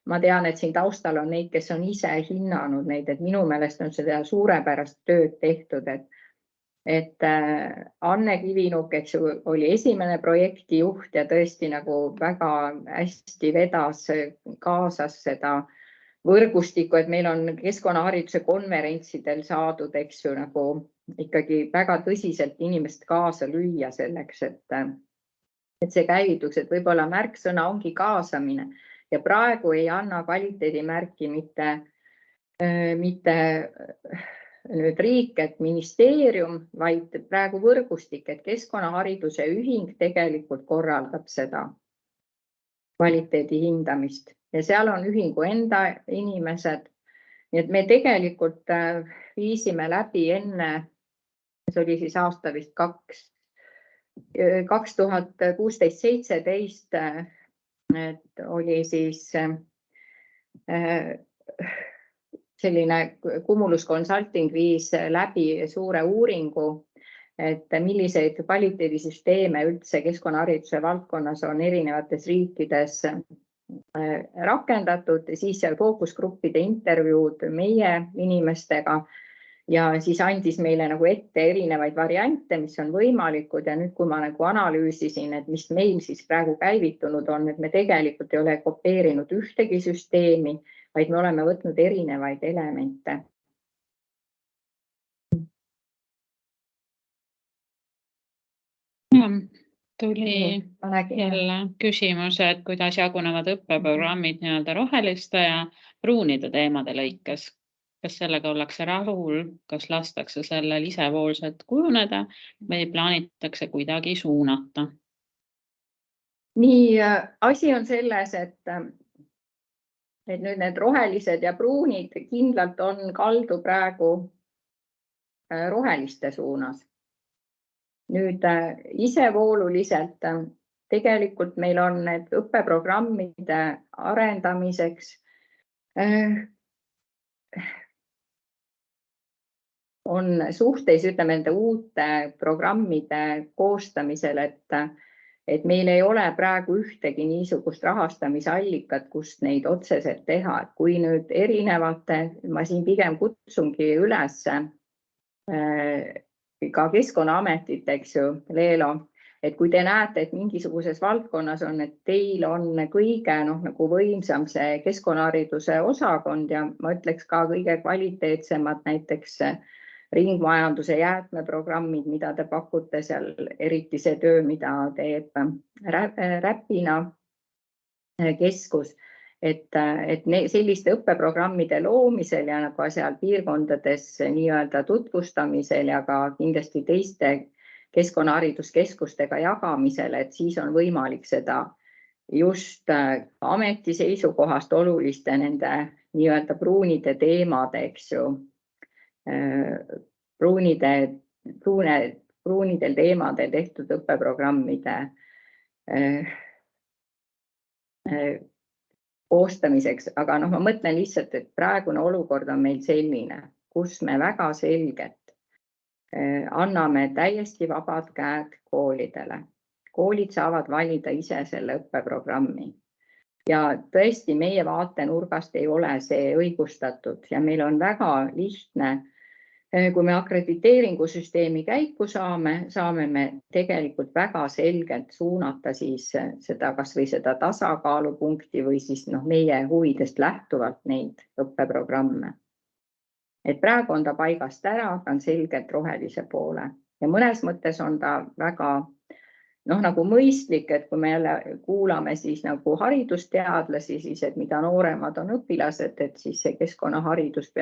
ma tean, et siin taustal on neid, kes on ise hinnanud neid, et minu meelest on seda suurepärast tööd tehtud, et Anne Kivinuk, eks ju, oli esimene projektijuht ja tõesti nagu väga hästi vedas, kaasas seda võrgustikku, et meil on keskkonnahariduse konverentsidel saadud, eks ju, nagu ikkagi väga tõsiselt inimest kaasa lüüa selleks, et see käivituks, et võib-olla märksõna ongi kaasamine ja praegu ei anna kvaliteedimärki mitte nüüd riik, et ministeerium, vaid praegu võrgustik, et keskkonnahariduse ühing tegelikult korraldab seda kvaliteedi hindamist ja seal on ühingu enda inimesed. Nii et me tegelikult viisime läbi enne, see oli siis aasta vist 2016-17, et oli siis selline Cumulus Consulting viis läbi suure uuringu, et milliseid kvaliteedisüsteeme üldse keskkonnahariduse valdkonnas on erinevates riikides rakendatud, siis seal fookusgruppide intervjuud meie inimestega ja siis andis meile nagu ette erinevaid variante, mis on võimalikud ja nüüd, kui ma nagu analüüsisin, et mis meil siis praegu käivitunud on, et me tegelikult ei ole kopeerinud ühtegi süsteemi, vaid me oleme võtnud erinevaid elemente. Tuli jälle küsimus, et kuidas jagunevad õppeprogrammid nii-öelda roheliste ja pruunide teemade lõikes. Kas sellega ollakse rahul, kas lastakse sellel isevoolselt kujuneda või plaanitakse kuidagi suunata? Nii, asi on selles, et nüüd need rohelised ja pruunid kindlalt on kaldu praegu roheliste suunas. Nüüd isevooluliselt tegelikult meil on need õppeprogrammide arendamiseks on suhteis, ütleme, nende uute programmide koostamisel, et meil ei ole praegu ühtegi niisugust rahastamisallikat, kust neid otseselt teha. Et kui nüüd erinevate, ma siin pigem kutsungi üles ka Keskkonnaametit, eks ju, Leelo, et kui te näete, et mingisuguses valdkonnas on, et teil on kõige nagu võimsam see keskkonnahariduse osakond ja ma ütleks ka kõige kvaliteetsemad näiteks ringmajanduse jäätmeprogrammid, mida te pakute seal, eriti see töö, mida teeb Räpina keskus, et selliste õppeprogrammide loomisel ja nagu seal piirkondades nii-öelda tutvustamisel ja ka kindlasti teiste keskkonnahariduskeskustega jagamisel, et siis on võimalik seda just ameti seisukohast oluliste nende nii-öelda pruunide teemade, eks ju, pruunidel teemadel tehtud õppeprogrammide koostamiseks, aga ma mõtlen lihtsalt, et praegune olukord on meil selline, kus me väga selgelt anname täiesti vabad käed koolidele. Koolid saavad valida ise selle õppeprogrammi ja tõesti meie vaatenurgast ei ole see õigustatud ja meil on väga lihtne, kui me akrediteeringusüsteemi käiku saame me tegelikult väga selgelt suunata siis seda, kas või seda tasakaalupunkti või siis meie huvidest lähtuvalt neid õppeprogramme. Et praegu on ta paigast ära, ta on selgelt rohelise poole ja mõnes mõttes on ta väga nagu mõistlik, et kui me jälle kuulame siis nagu haridusteadlasi, siis et mida nooremad on õpilased, et siis see keskkonnaharidus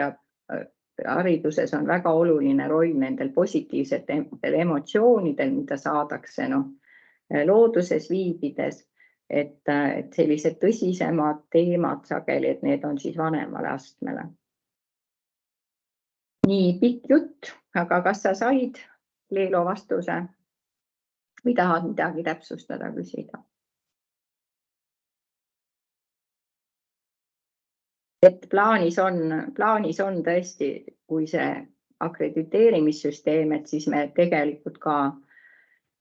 hariduses on väga oluline roll nendel positiivsetel emotsioonidel, mida saadakse looduses viibides, et sellised tõsisemad teemad sageli, et need on siis vanemale astmele. Nii pikk jutt, aga kas sa said, Leelo, vastuse või tahad midagi täpsustada, küsida? Et plaanis on tõesti, kui see akrediteerimissüsteem, et siis me tegelikult ka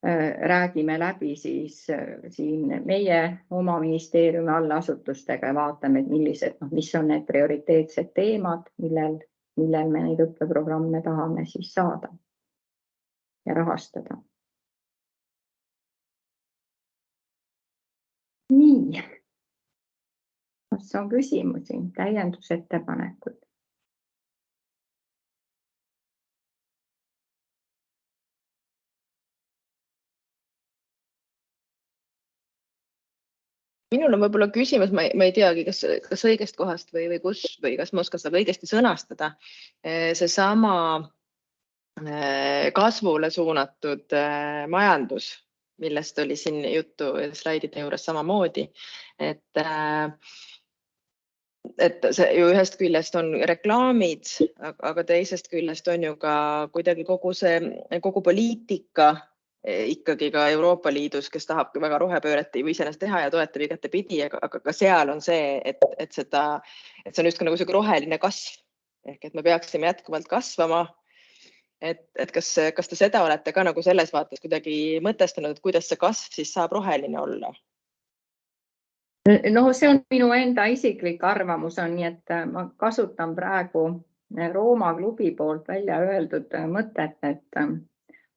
räägime läbi siis siin meie oma ministeeriumi allasutustega ja vaatame, et mis on need prioriteetsed teemad, millel me neid õppeprogramme tahame siis saada ja rahastada. Nii, kas on küsimusi, täiendusettepanekuid? Minul on võib-olla küsimus, ma ei teagi, kas õigest kohast või kus või kas ma oskan seda õigesti sõnastada. Seesama kasvule suunatud majandus, millest oli siin juttu slaidide juures samamoodi, et see ju ühest küljest on reklaamid, aga teisest küljest on ju ka kuidagi kogu poliitika ikkagi ka Euroopa Liidus, kes tahab väga rohepööret või iseenesest teha ja toetab igatepidi, aga ka seal on see, et see on just nagu selline roheline kasv ehk et me peaksime jätkuvalt kasvama. Et kas te seda olete ka nagu selles vaates kuidagi mõtestanud, et kuidas see kasv siis saab roheline olla? No see on minu enda isiklik arvamus on, nii et ma kasutan praegu Rooma klubi poolt välja öeldud mõtet, et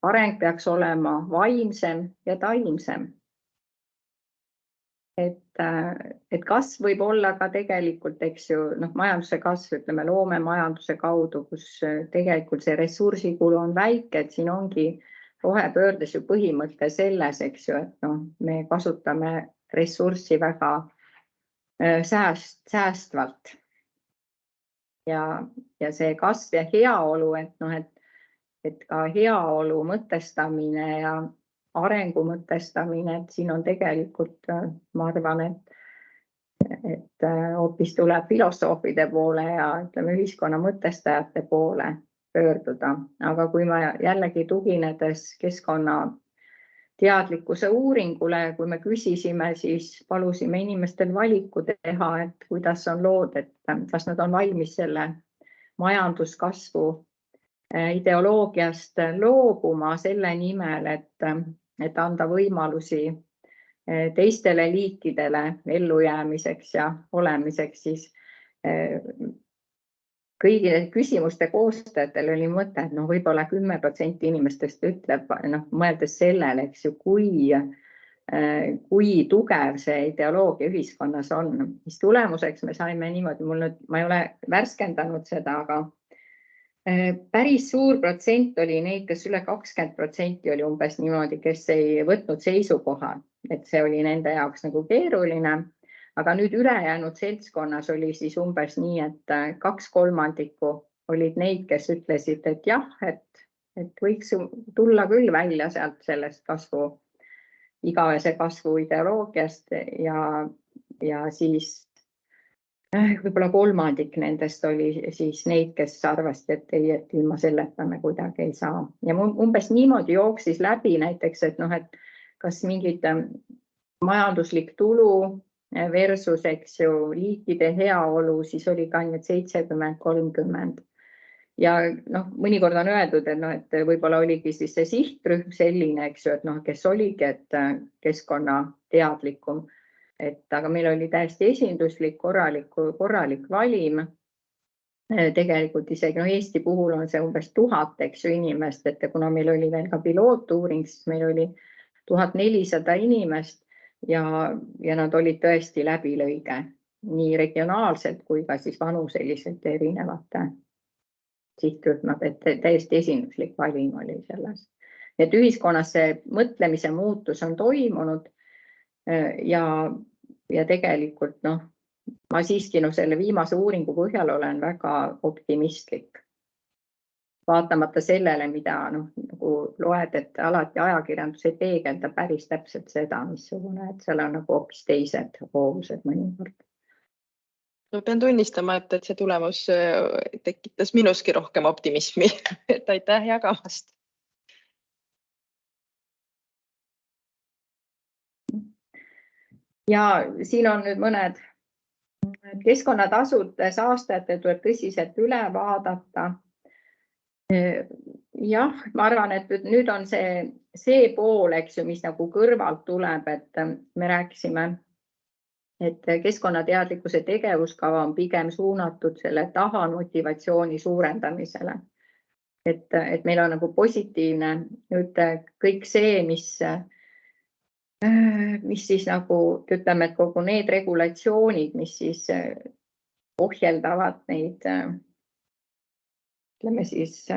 areng peaks olema vaimsem ja taimsem. Et kasv võib olla ka tegelikult, eks ju, majanduse kasv, ütleme loomemajanduse kaudu, kus tegelikult see ressursikulu on väike, et siin ongi rohepöördes ju põhimõte selles, eks ju, et me kasutame ressurssi väga säästvalt. Ja see kasv ja heaolu, et ka heaolu mõtestamine ja arengu mõtestamine, et siin on tegelikult, ma arvan, et hoopis tuleb filosoofide poole ja ütleme ühiskonna mõtestajate poole pöörduda. Aga kui ma jällegi tuginedes keskkonna teadlikkuse uuringule, kui me küsisime, siis palusime inimestel valiku teha, et kuidas on lood, et kas nad on valmis selle majanduskasvu ideoloogiast loobuma selle nimel, et anda võimalusi teistele liikidele ellujäämiseks ja olemiseks, siis kõigi küsimuste koostajatel oli mõte, et võib-olla 10% inimestest ütleb, mõeldes sellele, eks ju, kui tugev see ideoloogia ühiskonnas on. Mis tulemuseks me saime niimoodi, ma ei ole värskendanud seda, aga päris suur protsent oli neid, kes üle 20% oli umbes niimoodi, kes ei võtnud seisukoha, et see oli nende jaoks nagu keeruline. Aga nüüd ülejäänud seltskonnas oli siis umbes nii, et 2/3 olid neid, kes ütlesid, et jah, et võiks tulla küll välja sealt sellest igavese kasvu ideoloogiast ja siis võib-olla 1/3 nendest oli siis neid, kes arvasid, et ei, et ilma selleta me kuidagi ei saa. Ja umbes niimoodi jooksis läbi näiteks, et kas mingid majanduslik tulu versus, eks ju, liikide heaolu, siis oli ka ainult 70-30. Ja mõnikord on öeldud, et võib-olla oligi siis see sihtrühm selline, eks ju, et kes oligi, et keskkonnateadlikum. Aga meil oli täiesti esinduslik, korralik valim. Tegelikult isegi Eesti puhul on see umbes 1000, eks ju, inimest, et kuna meil oli veel ka pilootuuring, siis meil oli 1400 inimest ja nad olid tõesti läbilõige nii regionaalselt kui ka siis vanuseliselt erinevate sihtrühmade, et täiesti esinduslik valim oli selles. Et ühiskonnas see mõtlemise muutus on toimunud ja tegelikult ma siiski selle viimase uuringu põhjal olen väga optimistlik. Vaatamata sellele, mida nagu loed, et alati ajakirjandus ei peegelda päris täpselt seda, missugune, et seal on nagu hoopis teised hoovused mõnikord. Ma pean tunnistama, et see tulemus tekitas minuski rohkem optimismi, et aitäh jagamast. Ja siin on nüüd mõned keskkonnatasud saastajate tuleb tõsiselt üle vaadata. Jah, ma arvan, et nüüd on see pool, eks ju, mis nagu kõrvalt tuleb, et me rääkisime, et keskkonnateadlikkuse tegevuskava on pigem suunatud selle tahamotivatsiooni suurendamisele. Et meil on nagu positiivne nüüd kõik see, mis siis nagu ütleme, et kogu need regulatsioonid, mis siis ohjeldavad neid, ütleme siis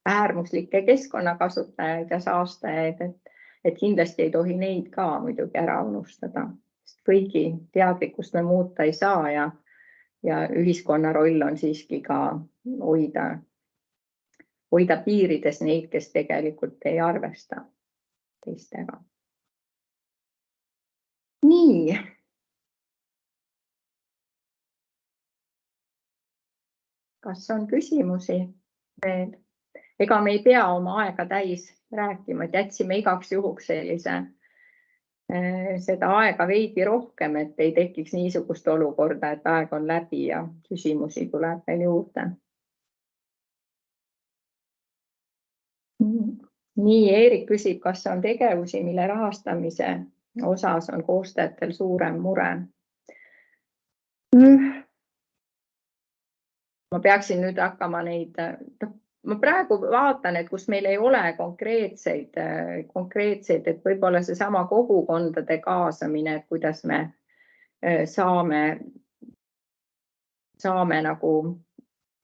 äärmuslikke keskkonnakasutajaid ja saastajaid, et kindlasti ei tohi neid ka muidugi ära unustada. Kõigi teadlikkust me muuta ei saa ja ühiskonna roll on siiski ka hoida piirides neid, kes tegelikult ei arvesta teistega. Nii. Kas on küsimusi veel? Ega me ei pea oma aega täis rääkima, et jätsime igaks juhuks seda aega veidi rohkem, et ei tekiks niisugust olukorda, et aeg on läbi ja küsimusi tuleb veel juurde. Nii, Eerik küsib, kas on tegevusi, mille rahastamise osas on koostajatel suurem mure. Ma peaksin nüüd hakkama neid, ma praegu vaatan, et kus meil ei ole konkreetseid, et võib-olla see sama kogukondade kaasamine, et kuidas me saame nagu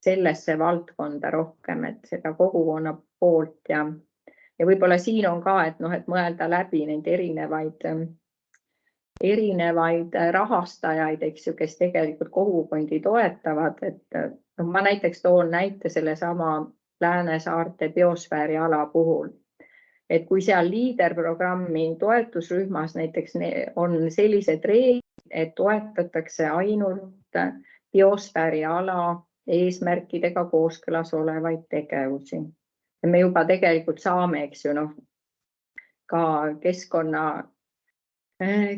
sellesse valdkonda rohkem, et seda kogukonna poolt ja võib-olla siin on ka, et mõelda läbi neid erinevaid rahastajaid, eks ju, kes tegelikult kogukondi toetavad, et ma näiteks toon näite sellesama Läänesaarte biosfääriala puhul, et kui seal liiderprogrammi toetusrühmas näiteks on sellised reeglid, et toetatakse ainult biosfääri ala eesmärkidega kooskõlas olevaid tegevusi. Me juba tegelikult saame, eks ju, ka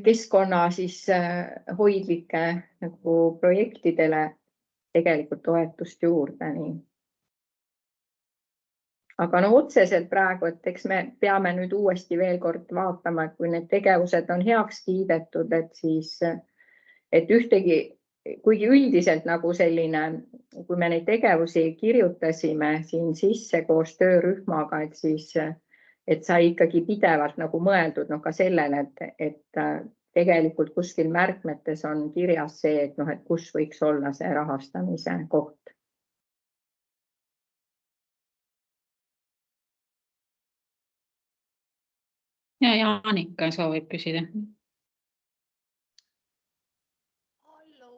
keskkonna siis hoidlike nagu projektidele tegelikult toetust juurde. Nii. Aga otseselt praegu, et eks me peame nüüd uuesti veel kord vaatama, et kui need tegevused on heaks kiidetud, et siis, et ühtegi, kuigi üldiselt nagu selline, kui me neid tegevusi kirjutasime siin sisse koos töörühmaga, et siis, et sai ikkagi pidevalt nagu mõeldud ka sellele, et tegelikult kuskil märkmetes on kirjas see, et et kus võiks olla see rahastamise koht. Ja Jaanika soovib küsida. Hallo.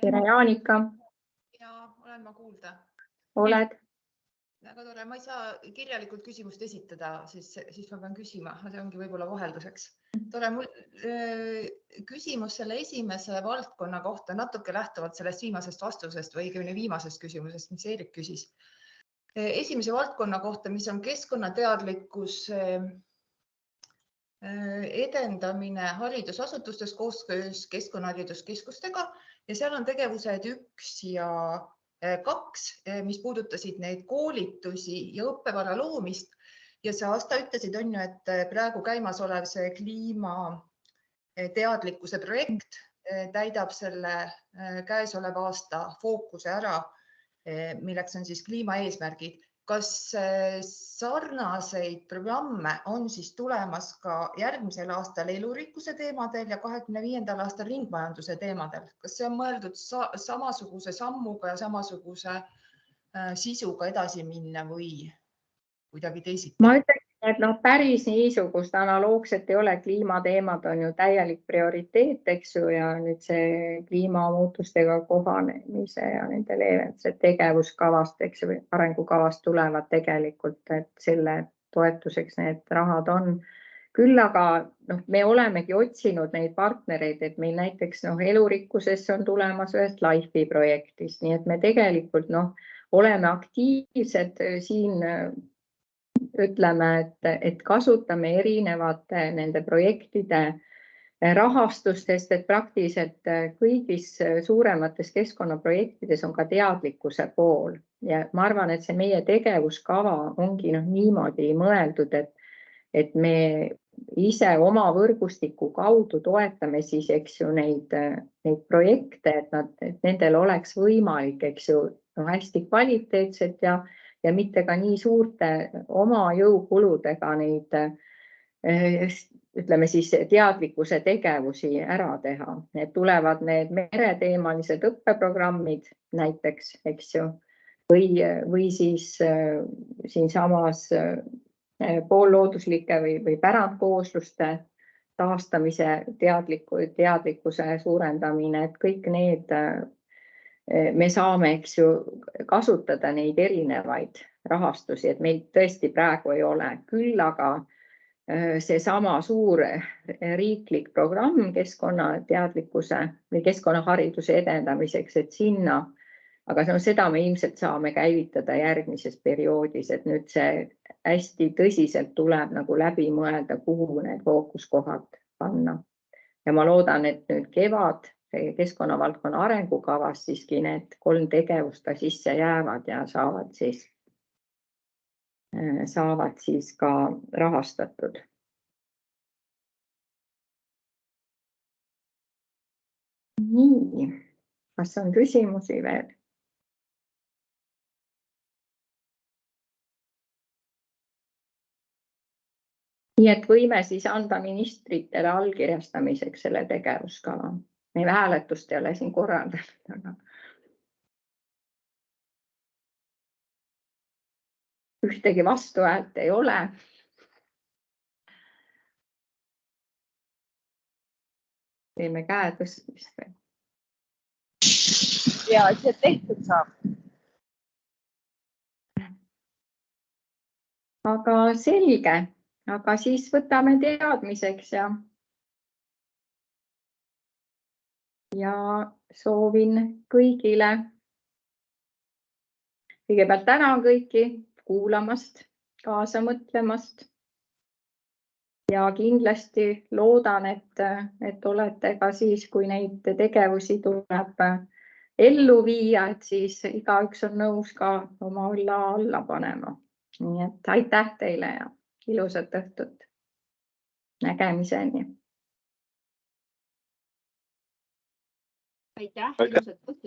Tere, Jaanika. Ja, olen ma kuulda. Oled? Väga tore. Ma ei saa kirjalikult küsimust esitada, siis ma pean küsima. See ongi võib-olla vahelduseks. Tore, mul küsimus selle esimese valdkonna kohta natuke lähtuvalt sellest viimasest vastusest või õigemini viimasest küsimusest, mis Eerik küsis. Esimese valdkonna kohta, mis on keskkonnateadlikkus edendamine haridusasutustes koostöös keskkonnahariduskeskustega ja seal on tegevused 1 ja 2, mis puudutasid neid koolitusi ja õppevara loomist. Ja sa aasta ütlesid, et praegu käimas olev see kliimateadlikkuse projekt täidab selle käesoleva aasta fookuse ära, milleks on siis kliimaeesmärgid. Kas sarnaseid programme on siis tulemas ka järgmisel aastal elurikkuse teemadel ja 2025. aastal ringmajanduse teemadel? Kas see on mõeldud samasuguse sammuga ja samasuguse sisuga edasi minna või kuidagi teisiti? Ma ütleks, et päris niisugust analoogset ei ole. Kliimateemad on ju täielik prioriteet, eks ju, ja nüüd see kliimamuutustega kohanemise ja nende leevenduse tegevuskavast, eks ju, arengukavast tulevad tegelikult, et selle toetuseks need rahad on. Küll aga me olemegi otsinud neid partnereid, et meil näiteks elurikkusesse on tulemas ühest LIFE projektist, nii et me tegelikult oleme aktiivsed siin. Ütleme, et kasutame erinevate nende projektide rahastustest, et praktiliselt kõigis suuremates keskkonnaprojektides on ka teadlikkuse pool. Ja ma arvan, et see meie tegevuskava ongi niimoodi mõeldud, et me ise oma võrgustiku kaudu toetame siis, eks ju, neid projekte, et nendel oleks võimalik, eks ju, hästi kvaliteetset ja mitte ka nii suurte oma jõukuludega neid, ütleme siis, teadlikkuse tegevusi ära teha. Need tulevad need mereteemalised õppeprogrammid näiteks, eks ju, või siis siinsamas poollooduslike või pärandkoosluste taastamise teadlikkuse suurendamine, et kõik need me saame, eks ju, kasutada neid erinevaid rahastusi, et meil tõesti praegu ei ole. Küll aga see sama suur riiklik programm keskkonnateadlikkuse või keskkonnahariduse edendamiseks, et sinna, aga seda me ilmselt saame käivitada järgmises perioodis, et nüüd see hästi tõsiselt tuleb nagu läbi mõelda, kuhu need fookuskohad panna. Ja ma loodan, et nüüd kevad keskkonnavaldkonna arengukavas siiski need 3 tegevust sisse jäävad ja saavad siis ka rahastatud. Nii, kas on küsimusi veel? Nii et võime siis anda ministritele allkirjastamiseks selle tegevuskava. Meil hääletust ei ole siin korraldatud. Ühtegi vastuhäält ei ole. Teeme käe tõstmist või? Ja, see tehtud saab. Aga selge, aga siis võtame teadmiseks ja ja soovin kõigile. Kõigepealt tänan kõiki kuulamast, kaasa mõtlemast ja kindlasti loodan, et olete ka siis, kui neid tegevusi tuleb ellu viia, et siis igaüks on nõus ka oma õlla alla panema. Nii et aitäh teile ja ilusat õhtut. Nägemiseni. Aitäh, ilusat õhtut.